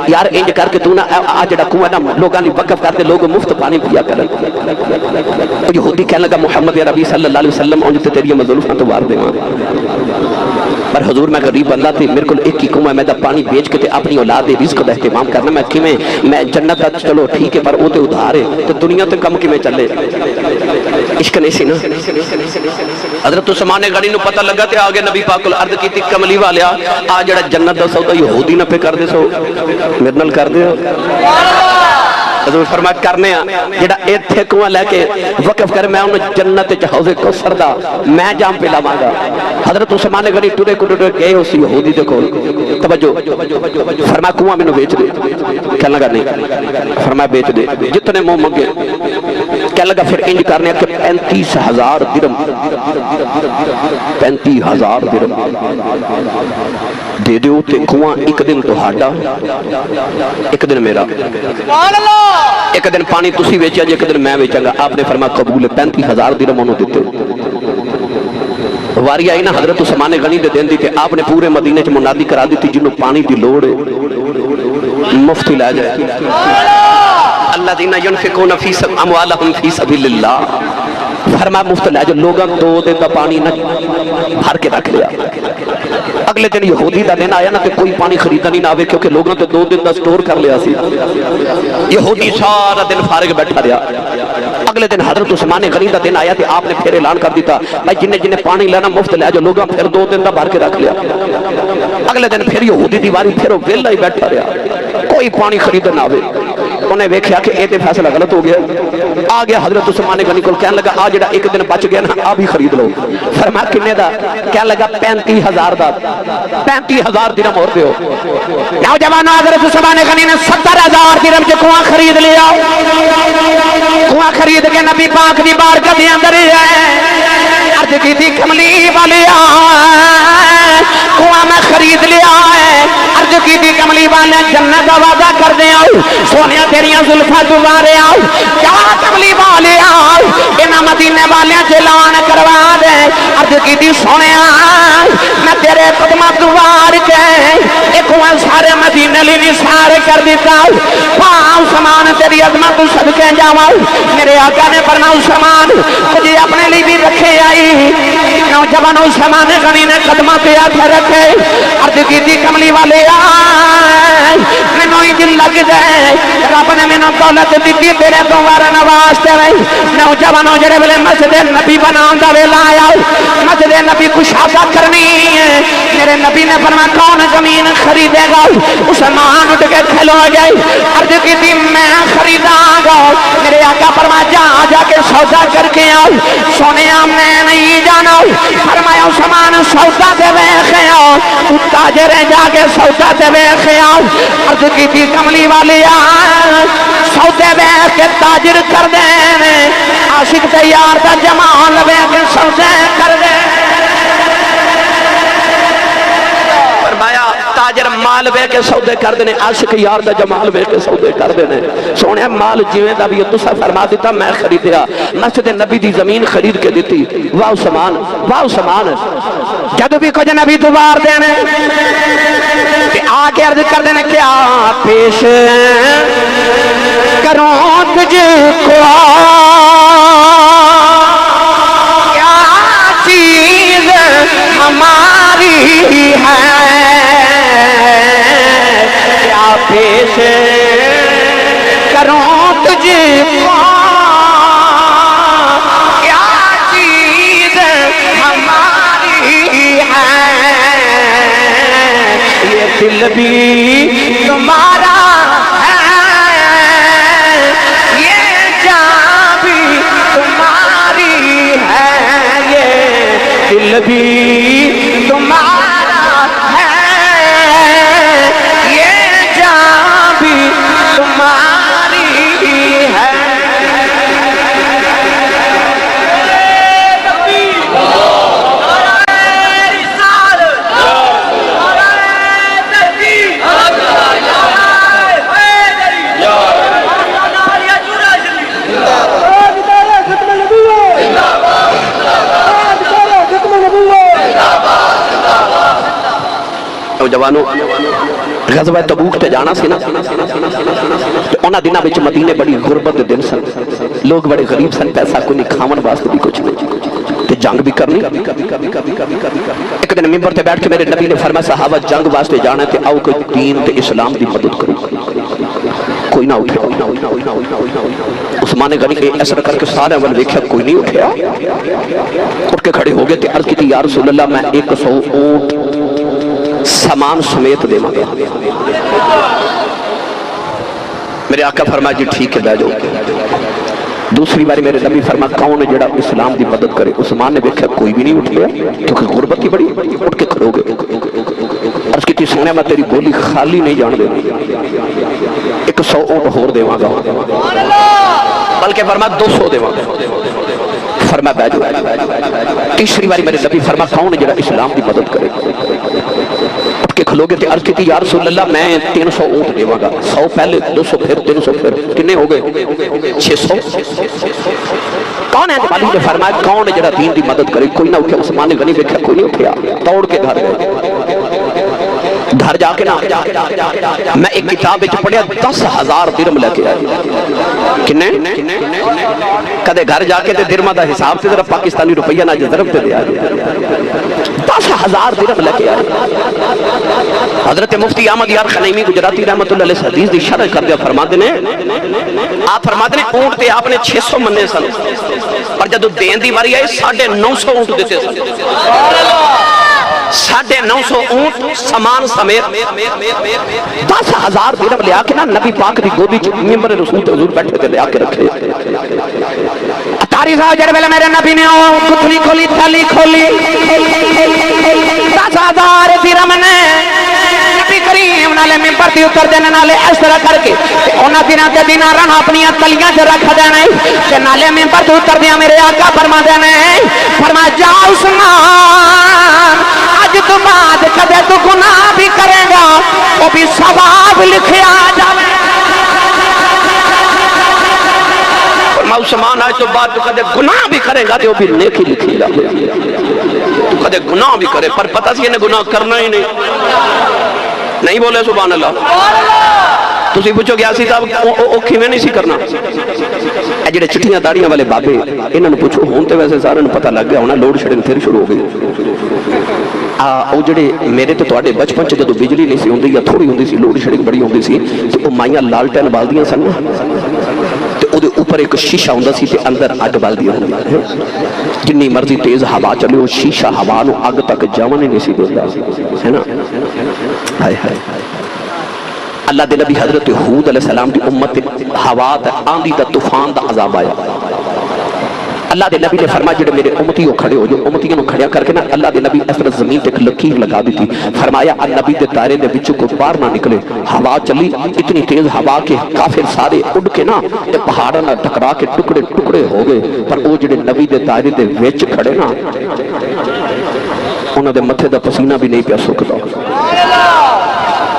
یار انج کر کے تو نا آ جڑا کنواں نا لوگاں دی وقف کرتے لوگ مفت پانی پیا کرن. وہ یہودی کہنے لگا محمد عربی صلی اللہ علیہ وسلم اونج تے تیری مظلوماں تو وار دیواں, پر حضور میں غریب بندہ تھی میرے کول ایک ہی کنواں میں دا پانی بیچ کے تے اپنی اولاد دے رزق دا اہتمام کرنا میں کیویں میں جنت دا چلو ٹھیک ہے پر او تے ادھار ہے تو دنیا تے کم کیویں چلے. عشق نہیں سی نا. حضرت عثمان غنی نو پتہ لگا تے آگے نبی پاک کول عرض کیتی کملی والیا آ جڑا جنت دا سودا یہودی نہ پہ کر دے سو میرے نال کر دیو. حضور فرمایا کرنے جڑا ایتھے کنواں لے کے وقف کر میں انہوں جنت وچ حوض کوثر دا میں جام پلاواں گا. حضرت عثمان غنی ٹرے ٹرے گئے اس یہودی دے کول. توجہ فرمایا کنواں مینوں بیچ دے. کہنے لگا نہیں. فرمایا بیچ دے جتنے منہ منگے. کہنے لگا پھر انج کرنے کہ 35,000 درہم 35,000 درہم دے دیو تے کنواں ایک دن تہاڈا ایک دن میرا. سبحان اللہ. ایک دن پانی تسی ویچیا جی ایک دن میں ویچاں گا. آپ نے فرمایا قبول ہے. 35,000 درہم انہوں دیتے. واری آئی نا حضرت عثمان غنی دے دین دی تے آپ نے پورے مدینے چ منادی کرا دیتی جنہوں پانی دی لوڑ ہے مفتی لا جائے. الذین ینفقون فی اموالہم فی سبیل اللہ. فرمایا مفت لے جو لوگاں 2 دن دا پانی نہ بھر کے رکھ لیا. اگلے دن یہودی دا دن آیا نا کہ کوئی پانی خریدا نہیں نہ آوے کیونکہ لوگاں تو 2 دن دا سٹور کر لیا سی. یہودی سارا دن فارغ بیٹھا رہا. اگلے دن حضرت عثمان غنی دا دن آیا تے آپ نے پھر اعلان کر دیتا بھائی جنہیں جنہیں پانی لینا مفت لے جو لوگاں پھر 2 دن دا بھر کے رکھ لیا. اگلے دن پھر یہودی دیواری پھر وہ ویلا ہی بیٹھا رہا کوئی پانی خریدا نہ آوے. انہیں ویکھیا کہ یہ فیصلہ غلط ہو گیا. آ گیا حضرت عثمان غنی کو کہنے لگا آ جڑا ایک دن بچ گیا نا آ بھی خرید لو. فرمایا کنے دا؟ کہنے لگا 35,000 دا. 35,000 درہم اور دیو. نوجوانوں حضرت عثمان غنی نے 70,000 درہم جو کنواں خرید لیا. کنواں خرید کے نبی پاک دی بارگاہ دے اندر عرض کی تھی کملی والیا کنواں میں خرید لیا ہے. عرض کی تھی کملی والے جنت کا وعدہ کر دے آؤ سونیا تیریاں زلفاں دوبارے آؤ. کیا کملی والے آؤ انہاں مدینے والے چلان کروا دے. عرض کی تھی سونیا میں تیرے قدمہ دوار کے ایک کنواں سارے مدینے لی نثار کر دیتا ہوں. پاؤں سامان تیری عظمت صدقے جاؤں. میرے آقا نے فرمایا سامان مجھے اپنے لیے بھی رکھے آئی. نوجوان عثمان غنی نے قدمہ پہ ہاتھ رکھے. عرض کی تھی کملی والے مینوں ہی دل لگ جائے رب نے مینوں دولت دیتی تیرے دوبارہ نواستے رہی. نوجوانوں جڑے ویلے مسجد نبی بناؤں دا ویلا آیا مسجد نبی کشادہ کرنی ہے. میرے نبی نے فرمایا کون زمین خریدے گا؟ عثمان اٹھ کے کھلو گئے. عرض کی تھی میں خریداں گا. میرے آقا فرمایا جا کے سودا کر کے آؤ. سونے میں نہیں جانا. فرمایا عثمان سودا دے ویکھے آؤ تاجر جا کے سودا دے ویکھے آؤ. عرض کی تھی کملی والی سودے ویکھ کے تاجر کر دے عاشق تے یار دا جمال ویکھ کے سودے کر دے. فرمایا تاجر مال وے کے سودے کر دینے عاشق یار دا جمال وے کے سودے کر دینے. سونے مال جویں دا بھی تسا فرما دیتا میں خریدیا. مسجد نبی دی زمین خرید کے دیتی. واہ سامان واہ سامان. جب بھی کچھ نبی دوبار دینے آگے عرض کر دینے کیا پیش کروں تجھ کو کیا چیز ہماری ہے کیا پیش کروں تجھ کو کیا چیز ہماری ہے یہ دل بھی تمہارا ہے یہ جان بھی تمہاری ہے یہ دل بھی تمہارا ہے یہ جان بھی تمہاری ہے. نوجوانوں غزوہ تبوک تے جانا سی نا انہاں دنوں وچ مدینے بڑی غربت دے دن سن. لوگ بڑے غریب سن. پیسہ کوئی نہیں کھاون واسطے بھی کچھ نہیں تے جنگ بھی کرنی. ایک دن منبر تے بیٹھ کے میرے نبی نے فرمایا صحابہ جنگ واسطے جانا تے آؤ کوئی دین تے اسلام دی مدد کرو. کوئی نہ اٹھے. عثمان غنی نے ایسا کر کے سارے ول ویکھیا کوئی نہیں اٹھیا. اٹھ کے کھڑے ہو گئے تے عرض کی یا رسول اللہ میں 100 اونٹ سامان سمیت دے مانگا. میرے آقا فرمایا جی ٹھیک ہے بیٹھ جاؤ. دوسری باری میرے نبی فرمایا کون ہے جڑا اسلام دی مدد کرے. عثمان نے دیکھا کوئی بھی نہیں اٹھ گیا کیونکہ غربت ہی بڑی. اٹھ کے کھڑو گے عرض کی تھی سونے میں تیری گولی خالی نہیں جان دے 100 اونٹ ہور دے مانگا بلکہ فرمایا 200 دے مانگا. فرمایا بیٹھ جاؤ. تیسری باری میرے نبی فرما کون ہے جڑا اسلام کی مدد کرے؟ اٹھ کے کھلوگے تے عرض کی یا رسول اللہ میں 300 اونٹ دیواں گا، 100 پہلے 200 پھر 300 پھر کتنے ہو گئے 600۔ کون ہے والی نے فرمایا کون ہے جڑا دین دی مدد کرے؟ کوئی نہ اٹھے، عثمان غنی دیکھا کوئی نہیں اٹھیا، توڑ کے گھر گئے۔ گھر جا کے نا میں ایک کتاب وچ پڑھیا 10,000 درم لے کے آیا۔ کنے کدے گھر جا کے تے درما دا حساب تے ذرا پاکستانی روپیہ نہ ضرب تے دیا 10,000 درم لے کے آیا۔ حضرت مفتی احمد یار خنیمی گجراتی رحمت اللہ علیہ حدیث دی شرح کر دیا، فرماتے نے آپ فرماتے نے اونٹ تے آپ نے 600 مننے سن، پر جدو دین دی واری آئی 950 اونٹ دیتے سن۔ 950 اونٹ سامان سمیت 10,000 درم لیا کے نا نبی پاک دی گودی چ ممبر رسول تے حضور بیٹھے تے لیا کے رکھے۔ اتاری صاحب جڑے ویلے میرے نبی نے کتنی کھولی تھلی کھولی 10,000 درم نے نبی کریم نالے ممبر تے اتر دینے نالے اس طرح کر کے انہاں دناں تے دیناراں اپنی تلیاں تے رکھ دینے تے نالے ممبر تے اتر دیا میرے آقا فرما دینے فرما جا عثمان آج تو بعد کدے تو گناہ بھی کرے گا وہ بھی ثواب لکھیا جاوے۔ فرما عثمان آج تو بعد تو کدے گناہ بھی کرے گا تو وہ بھی نیکی لکھی جاوے۔ تو کدے گناہ بھی کرے پر پتہ سی انہیں گناہ کرنا ہی نہیں بولے سبحان اللہ۔ تسی پوچھو گیا سی صاحب او کھیویں نہیں سی کرنا؟ اے جڑے چٹیاں داڑیاں والے بابے انہاں نوں پوچھو ہون تے ویسے سارے نوں پتہ لگ گیا ہونا لوڈ شیڈنگ پھر شروع ہو گئی۔ او جڑے میرے تے تواڈے بچپن چ جدوں بجلی نہیں سی ہوندی یا تھوڑی ہوندی سی لوڈ شیڈنگ بڑی ہوندی سی تے او مائیاں لالٹین بالدیاں سن تے او دے اوپر ایک شیشہ ہوندا سی تے اندر اگ بالدی ہوندی جنی مرضی تیز ہوا چلے او شیشہ ہوا نوں اگ تک جاون ہی نہیں سی دیندا ہے نا۔ ہائے ہائے اللہ دے نبی حضرت ہود علیہ السلام دی امت ہوا تے آندھی دا طوفان دا عذاب آیا۔ اللہ دے نبی نے فرمایا جڑے میرے امتیوں کھڑے ہو جو امتیوں کھڑیا کر کے نا اللہ دے نبی اس طرح زمین تے ایک لکیر لگا دی تھی، فرمایا نبی دے دائرے دے وچوں کوئی باہر نہ نکلے۔ ہوا چلی اتنی تیز ہوا کہ کافر سارے اڑ کے نا تے پہاڑاں نال ٹکرا کے ٹکڑے ٹکڑے ہو گئے، پر او جڑے نبی دے دائرے دے وچ کھڑے نا انہاں دے متھے دا پسینہ بھی نہیں پیا سکدا۔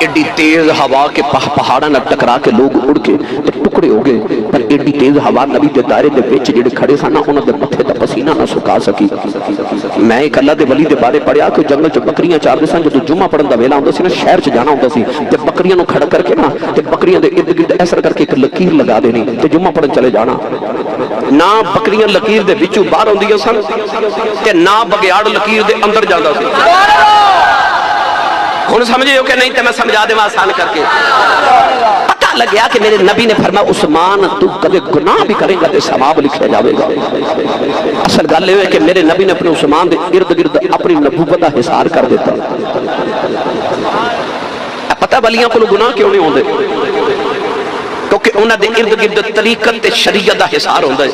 ایڈی تیز ہوا کے پہاڑاں نال ٹکرا کے لوگ اڑ کے ٹکڑے ہو گئے، پر ایڈی تیز ہوا نبی دے دائرے دے وچ جڑے کھڑے سن انہاں دے متھے دا پسینہ نہ سکا سکی۔ میں ایک اللہ دے ولی دے بارے پڑھیا کہ جنگل چ بکریاں چار دے سن، جدوں جمعہ پڑھن دا ویلا ہوندا سی نا شہر چ جانا ہوندا سی تے بکریاں نوں کھڑا کر کے نا تے بکریاں دے ارد گرد ایسر کر کے ایک لکیر لگا دینی تے جمعہ پڑھن چلے جانا۔ نہ بکریاں لکیر دے وچوں باہر ہوندیاں سن تے نہ بگیاڑ لکیر دے اندر جاندا سی۔ ہن سمجھے ہو کہ نہیں تے میں سمجھا دے آسان کر کے۔ پتہ لگیا کہ میرے نبی نے فرمایا عثمان تو کبھی گناہ بھی کرے گا تے ثواب لکھا جاوے گا۔ اصل گل یہ ہے کہ میرے نبی نے اپنے عثمان دے ارد گرد اپنی نبوت کا حصار کر دیتا۔ پتہ ولیاں کو گناہ کیوں نہیں ہوندے؟ کیونکہ انہاں دے ارد گرد طریقت تے شریعت دا حصار ہوندا ہے۔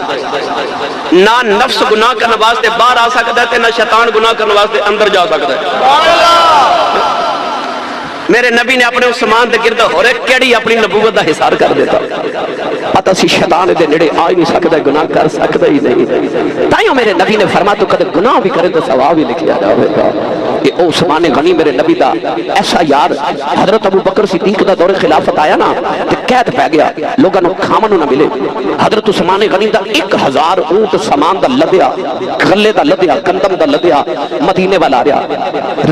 نہ نفس گناہ کرنے واسطے باہر آ سکتا ہے تے نہ شیطان گناہ کرنے واسطے اندر جا سکتا ہے۔ میرے نبی نے اپنے عثمان دے گرد ہو رہے کیڑی اپنی نبوت دا حصار کر دیتا۔ پتہ سی شیطان دے نڑے آ ہی نہیں سکتا، گناہ کر سکتا ہی نہیں۔ تائیوں میرے نبی نے فرمایا تو کدے گناہ بھی کرے تو ثواب ہی لکھیا جاوے گا۔ یہ عثمان غنی میرے نبی دا ایسا یار حضرت ابو بکر صدیق دا دور خلافت آیا نا تے قید پہ گیا، لوگاں نوں کھاون نہ ملے۔ حضرت عثمان غنی دا 1000 اونٹ سامان دا لدیا، غلے دا لدیا، گندم دا لدیا مدینے والا آ رہا۔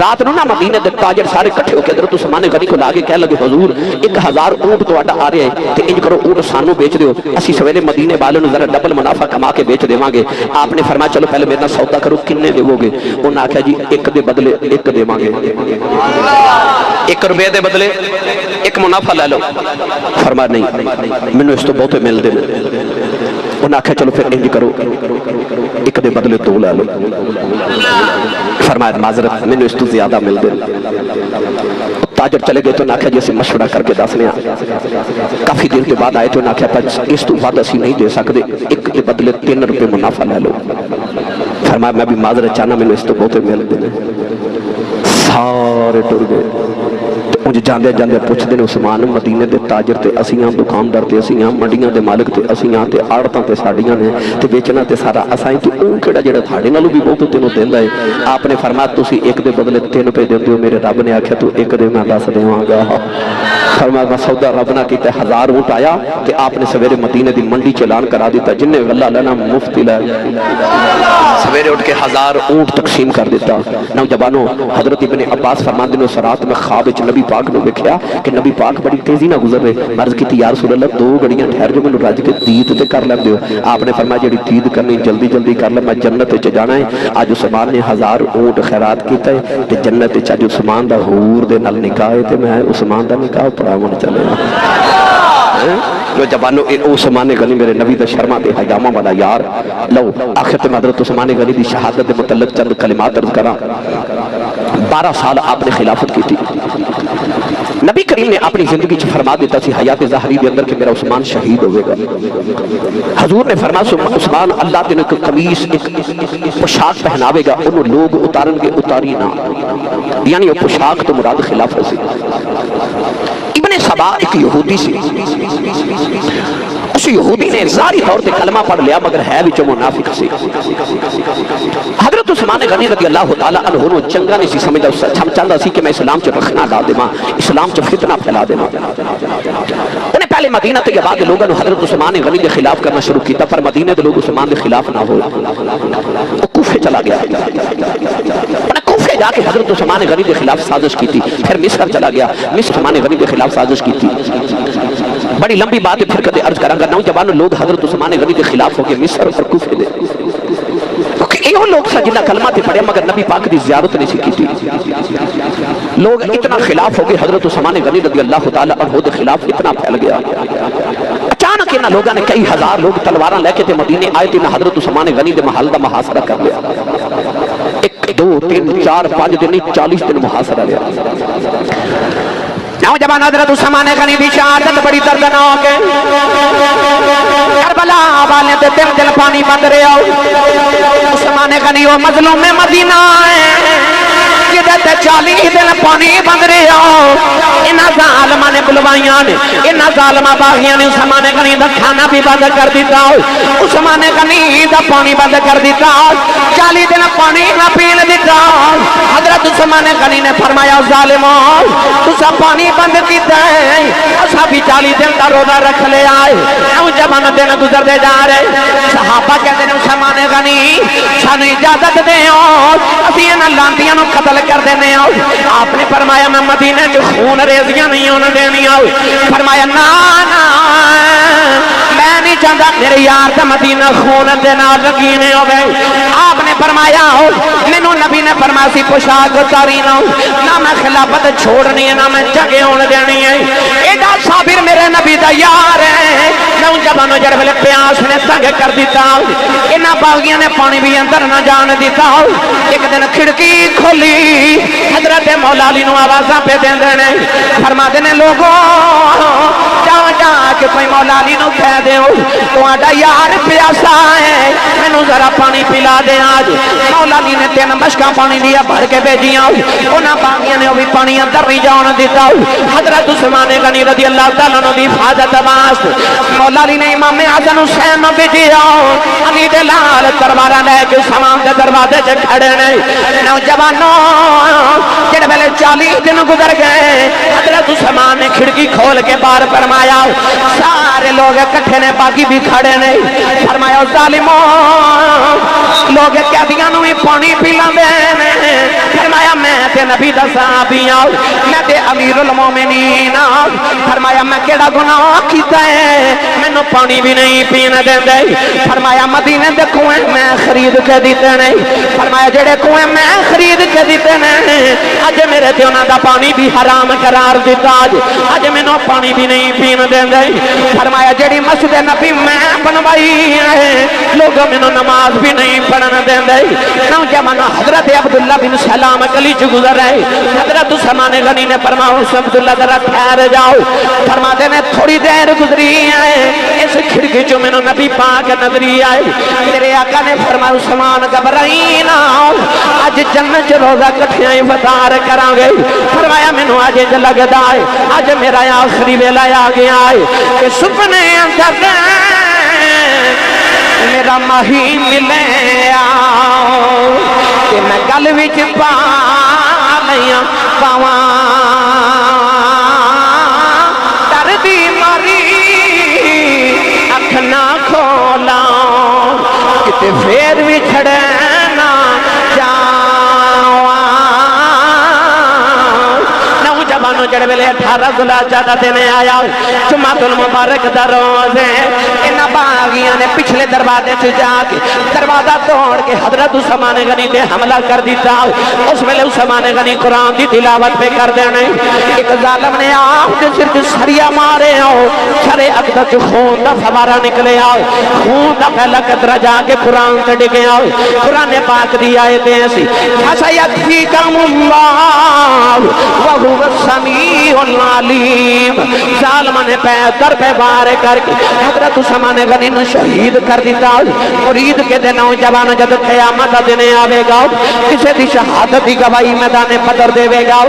رات نو نا مدینے دے تاجر سارے کٹھے ہو کے حضرت عثمان غنی کو لاگے کہہ لگے حضور 1000 اونٹ تہاڈا آ رہا ہے تے انج کرو اونٹ سانو بیچ دیو، اسی سویرے مدینے والوں نوں ذرا ڈبل منافع کما کے بیچ دیواں گے۔ آپ نے فرمایا چلو پہلے میرے نال سودا کرو، کنے دیو گے؟ انہاں آکھیا جی ایک دے بدلے ایک دیواں گے، 1 روپے دے بدلے 1 منافع لے لو۔ فرمایا نہیں مینوں اس تو بہتے مل دے۔ انہاں آکھیا چلو پھر انج کرو 1 دے بدلے 2 لے لو۔ فرمایا معذرت مینوں اس تو زیادہ مل دے۔ تاجر چلے گئے تو انہاں آکھیا جی اسی مشورہ کر کے دسنے ہاں۔ کافی دیر کے بعد آئے تو انہاں آکھیا اس تو بعد اسی نہیں دے سکتے، 1 دے بدلے 3 روپے منافع لے لو۔ فرمایا میں بھی معذرت چاہنا مینوں اس تو بہتے مل دے۔ سارے ٹر گئے۔ انج جاندے جاندے پوچھدے نے عثمان مدینے دے تاجر تے اسیاں دکاندار تے اسیاں منڈیاں دے مالک تے اسیاں تے آڑتاں تے ساڈیاں نے تے بیچنا تے سارا اساں تے اون کیڑا جڑا تھاڑے نالوں بھی بہت تینوں دیندا ہے آپ نے فرمایا تسی ایک دے بدلے 3 پہ دیندے ہو میرے رب نے آکھیا تو ایک دے میں 10 دیواں گا فرمایا میں سودا رب نہ کیتا 1000 اونٹ آیا تے آپ نے سویرے مدینے دی منڈی چلان کرا دیتا جن نے واللہ لنا مفت لے سویرے اٹھ کے 1000 اونٹ تقسیم کر دیتا نوجوانوں حضرت ابن عباس فرماندے نے رات میں خواب وچ نبی پاک نے دیکھا کہ نبی پاک بڑی تیزی نہ گزر رہے مرض کی یا رسول اللہ 2 گھڑیاں ٹھہر جو مینوں رج کے دید تے کر لیندے ہو آپ نے فرمایا جڑی دید کرنی جلدی جلدی کر لے میں جنت وچ جانا ہے اج عثمان نے 1000 اونٹ خیرات کیتا ہے تے جنت وچ اج عثمان دا حور دے نال نکاح ہے تے میں عثمان دا نکاح پڑھاون چلے جو جبانو عثمان غنی میرے نبی دا شرما دے حجامہ والا یار لو آخر تے حضرت عثمان غنی دی شہادت دے متعلق چند کلمات عرض کراں 12 سال آپ نے خلافت کی تھی نبی کریم نے اپنی زندگی چ فرما دیتا سی حیات ظاہری دے اندر کہ میرا عثمان شہید ہوئے گا حضور نے فرمایا عثمان اللہ تینوں ایک قمیص ایک پوشاک پہناوے گا انہوں لوگ اتارن گے اتاری نہ یعنی وہ پوشاک تو مراد خلافت سی ابن سبا ایک یہودی سی اس یہودی نے ظاہری طور تے کلمہ پڑھ لیا مگر ہے بھی جو منافق سی حضرت عثمان غنی رضی اللہ تعالیٰ عنہ نے چنگا نہیں سی سمجھا اس چاہتا سی کہ میں اسلام چ رکھنا ڈال دے ماں اسلام چ فتنہ پھیلا دے ماں انہیں پہلے مدینہ تے یہ بعد لوگوں نے حضرت عثمان غنی کے خلاف کرنا شروع کیتا پر مدینہ دے لوگ عثمان کے خلاف نہ ہوئے وہ کوفے چلا گیا انہیں کوفے جا کے حضرت عثمان غنی کے خلاف سازش کی تھی پھر مصر چلا گیا مصر عثمان غنی کے خلاف سازش کی تھی بڑی لمبی بات ہے پھر کدے عرض کروں گا نوجوان لوگ حضرت عثمان غنی کے خلاف ہو گئے مصر اور کوفے دے یہ لوگ سا جنہ کلمہ تے پڑھے مگر نبی پاک دی زیارت نہیں سی کی تھی لوگ اتنا خلاف ہو گئے حضرت عثمان غنی رضی اللہ تعالیٰ عنہ دے خلاف اتنا پھیل گیا اچانک انہاں لوگوں نے کئی ہزار لوگ تلواراں لے کے تے مدینے آئے تے حضرت عثمان غنی دے محل دا محاصرہ کر لیا 1 2 3 4 5 دن 40 دن محاصرہ لیا نوجوان حضرت عثمان غنی دی شہادت بڑی دردناک ہے کربلا والے تے دل پانی بند رہا عثمان غنی وہ مظلوم مدینہ ہے جدے تے 40 دن پانی بند رہا انہاں ظالماں نے بلوائیاں نے انہاں ظالماں باغیاں نے عثمان غنی دا کھانا بھی بند کر دیتا عثمان غنی دا پانی بند کر دیتا 40 دن پانی نہ پین دیتا حضرت عثمان غنی نے فرمایا ظالموں تسا پانی بند کیتا ہے اسا بھی 40 دن دا روزہ رکھ لے آئے نوجوان دن گزر دے جا رہے صحابہ کہتے ہیں عثمان غنی سانو اجازت دیو اسی انہاں لانتیاں نو قتل کر دینے آؤ آپ نے فرمایا میں مدینہ کے خون ریزیاں نہیں ہونے دینی آؤ فرمایا نا میں نہیں چاہتا میرے یار دا مدینہ خون دینا لگینے ہو گئے آپ نے فرمایا مینوں نبی نے فرمایا سی پوشاک اتاری نہ میں خلافت چھوڑنی ہے نہ میں جگہ ہونے دینی ہے ایڈا صابر میرے نبی دا یار ہے نوجوانوں جڑے ویلے پیاس نے تنگ کر دیتا انہاں باغیاں نے پانی بھی اندر نہ جان دیتا ایک دن کھڑکی کھولی حضرت مولا علی نو آوازاں پہ دیندے نے فرماتے نے لوگوں جا جا کے کوئی مولا علی نو کہہ دیو تہاڈا یار پیاسا ہے مینوں ذرا پانی پلا دے آج مولا علی نے 3 مشکاں پانی دیا بھر کے بھیجیاں انہاں باغیاں نے بھی پانی اندر نہیں جان دیتا حضرت عثمان غنی رضی اللہ تعالیٰ عنہ دی حفاظت واسطے مولا علی نے امام حسن حسین نو بھیجیا علی دے لال تلواراں لے کے سامان دے دروازے تے کھڑے نے نوجوانوں جڑے ویلے 40 دن گزر گئے حضرت عثمان نے کھڑکی کھول کے باہر فرمایا سارے لوگ اکٹھے نے باقی بھی کھڑے نے فرمایا ظالموں لوگ قیدیاں نو بھی پانی پلاندے نے فرمایا میں تے نبی دا صحابی ہاں میں تے امیر المومنین ہاں فرمایا میں کیڑا گناہ کیتا ہے مینوں پانی بھی نہیں پینے دیندے فرمایا مدینے دے کنویں میں خرید کے دیتے نے فرمایا جڑے کنویں میں خرید کے دیتے نے اج میرے تے انہاں دا پانی بھی حرام قرار دیتا اج مینوں پانی بھی نہیں پینے دیندے فرمایا جڑی مسجد نبی میں بنوائی ہے لوگ مینوں نماز بھی نہیں پڑھن دیندے نوجوان حضرت عبداللہ بن سلام گلی چ گزر رہے حضرت عثمان غنی نے فرمایا عبداللہ ذرا ٹھہر جاؤ فرماتے نے تھوڑی دیر گزری ہے اس کھڑکی چوں میں نبی پاک نظری آئے تیرے آقا نے فرمایا عثمان گھبرائی نہ اج جنت روزہ کٹھیاں افطار کراں گے فرمایا مینوں اج لگدا ہے اج میرا آخری ویلا آ گیا ہے کہ سپنے اندر میرا ماہی ملے کہ میں گل وچ پا لیاں پاواں ڈر دی ماری اکھ نہ کھولاں کتے پھر بھی چھڑے نہ جاواں نوجوانوں جڑے ویلے 18 ذوالحجہ دا دن آیا جمعۃ المبارک دا روز ہے انہاں باغیاں نے پچھلے دروازے سے جا کے دروازہ توڑ کے حضرت عثمان غنی تے حملہ کر دیتا اس ویلے عثمان غنی قرآن دی تلاوت پہ کر دینے ایک ظالم نے آپ کے سر سے سریا مارے ہو سرے اقدس خون دا فوارہ نکلے آؤ خون دا پہلا قطرہ جا کے قرآن تے ڈگے آؤ قرآن پاک دی آیتیں ایسی فَسَيَكْفِيكَهُمُ اللَّهُ وَهُوَ السَّمِيعُ الْعَلِيمُ ظالم نے در پہ وارے کر کے حضرت عثمان غنی نے شہید کر دیتا مرید کے دن نوجوان جب قیامت دن آوے گا کسے دی شہادت دی گواہی میدان بدر دے گا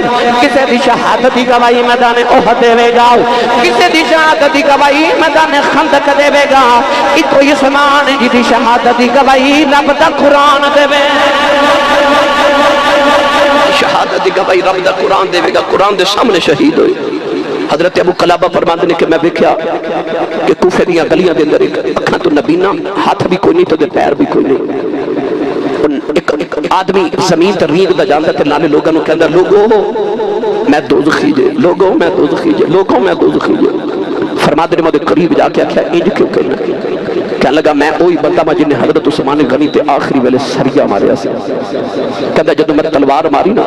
کسے دی شہادت دی گواہی میدان احد دے گا کسے دی شہادت دی گواہی میدان خندق دے گا ایک کوئی عثمان جی دی شہادت دی گواہی رب دا قرآن دے شہادت دی گواہی رب دا قرآن دے گا قرآن دے سامنے شہید ہوئے حضرت ابو قلابہ فرماتے ہیں کہ میں دیکھا کہ کوفے دیاں گلیاں دے اندر اکھاں تو نبینا ہاتھ بھی کوئی نہیں تو دے پیر بھی کوئی نہیں ایک آدمی زمین تے ریگ دا جاندا تے نالے لوگاں نو کہندا لوگو میں دوزخی جے لوگو میں دوزخی جے لوگوں میں دوزخی جے فرماتے ہیں مجھے قریب جا کے آکھیا انج کیوں کہنا کہنے لگا میں وہی بندہ میں جنہیں حضرت عثمان غنی تے آخری ویلے سریا ماریا سی کہندا جدوں میں تلوار ماری نا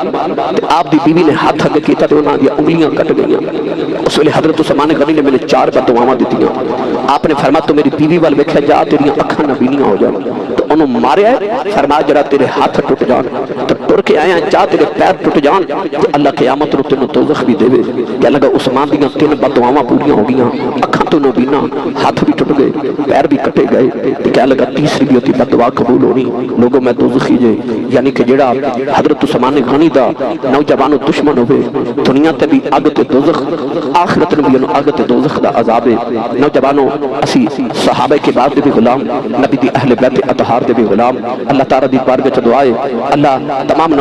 تے آپ دی بیوی نے ہاتھ اگے کیتا تے انہاں دی انگلیاں کٹ گئیاں اس ویلے حضرت عثمان غنی نے میرے 4 بددعاواں دتیاں آپ نے فرمایا تو میری بیوی وال ویکھیا جا تیریاں اکھاں نبینیاں ہو جان تو انہوں ماریا ہے فرمایا جڑا تیرے ہاتھ ٹوٹ جان تو ٹر کے آیا جا تیرے پیر ٹوٹ جان تے اللہ قیامت نو تینوں دوزخ بھی دے کہ لگا عثمان دیاں 3 بددعاواں پوریاں ہو گئیاں اکھاں تو نبینا ہاتھ بھی ٹوٹ گئے پیر بھی کٹے گئے کیا لگا تیسری بھی ہوتی بددعا قبول ہونی لوگوں میں دوزخی جے یعنی کہ جڑا حضرت عثمان غنی دا نوجوانوں دشمن ہوئے دنیا تے بھی اگ تے دوزخ آخرت میں بھی اگ تے دوزخ دا عذاب ہے نوجوانوں اسی صحابہ کے بعد دے بھی غلام نبی دی اہل بیت اطہار دے بھی غلام اللہ تعالی دی بارگاہ وچ دعا ہے اللہ تمام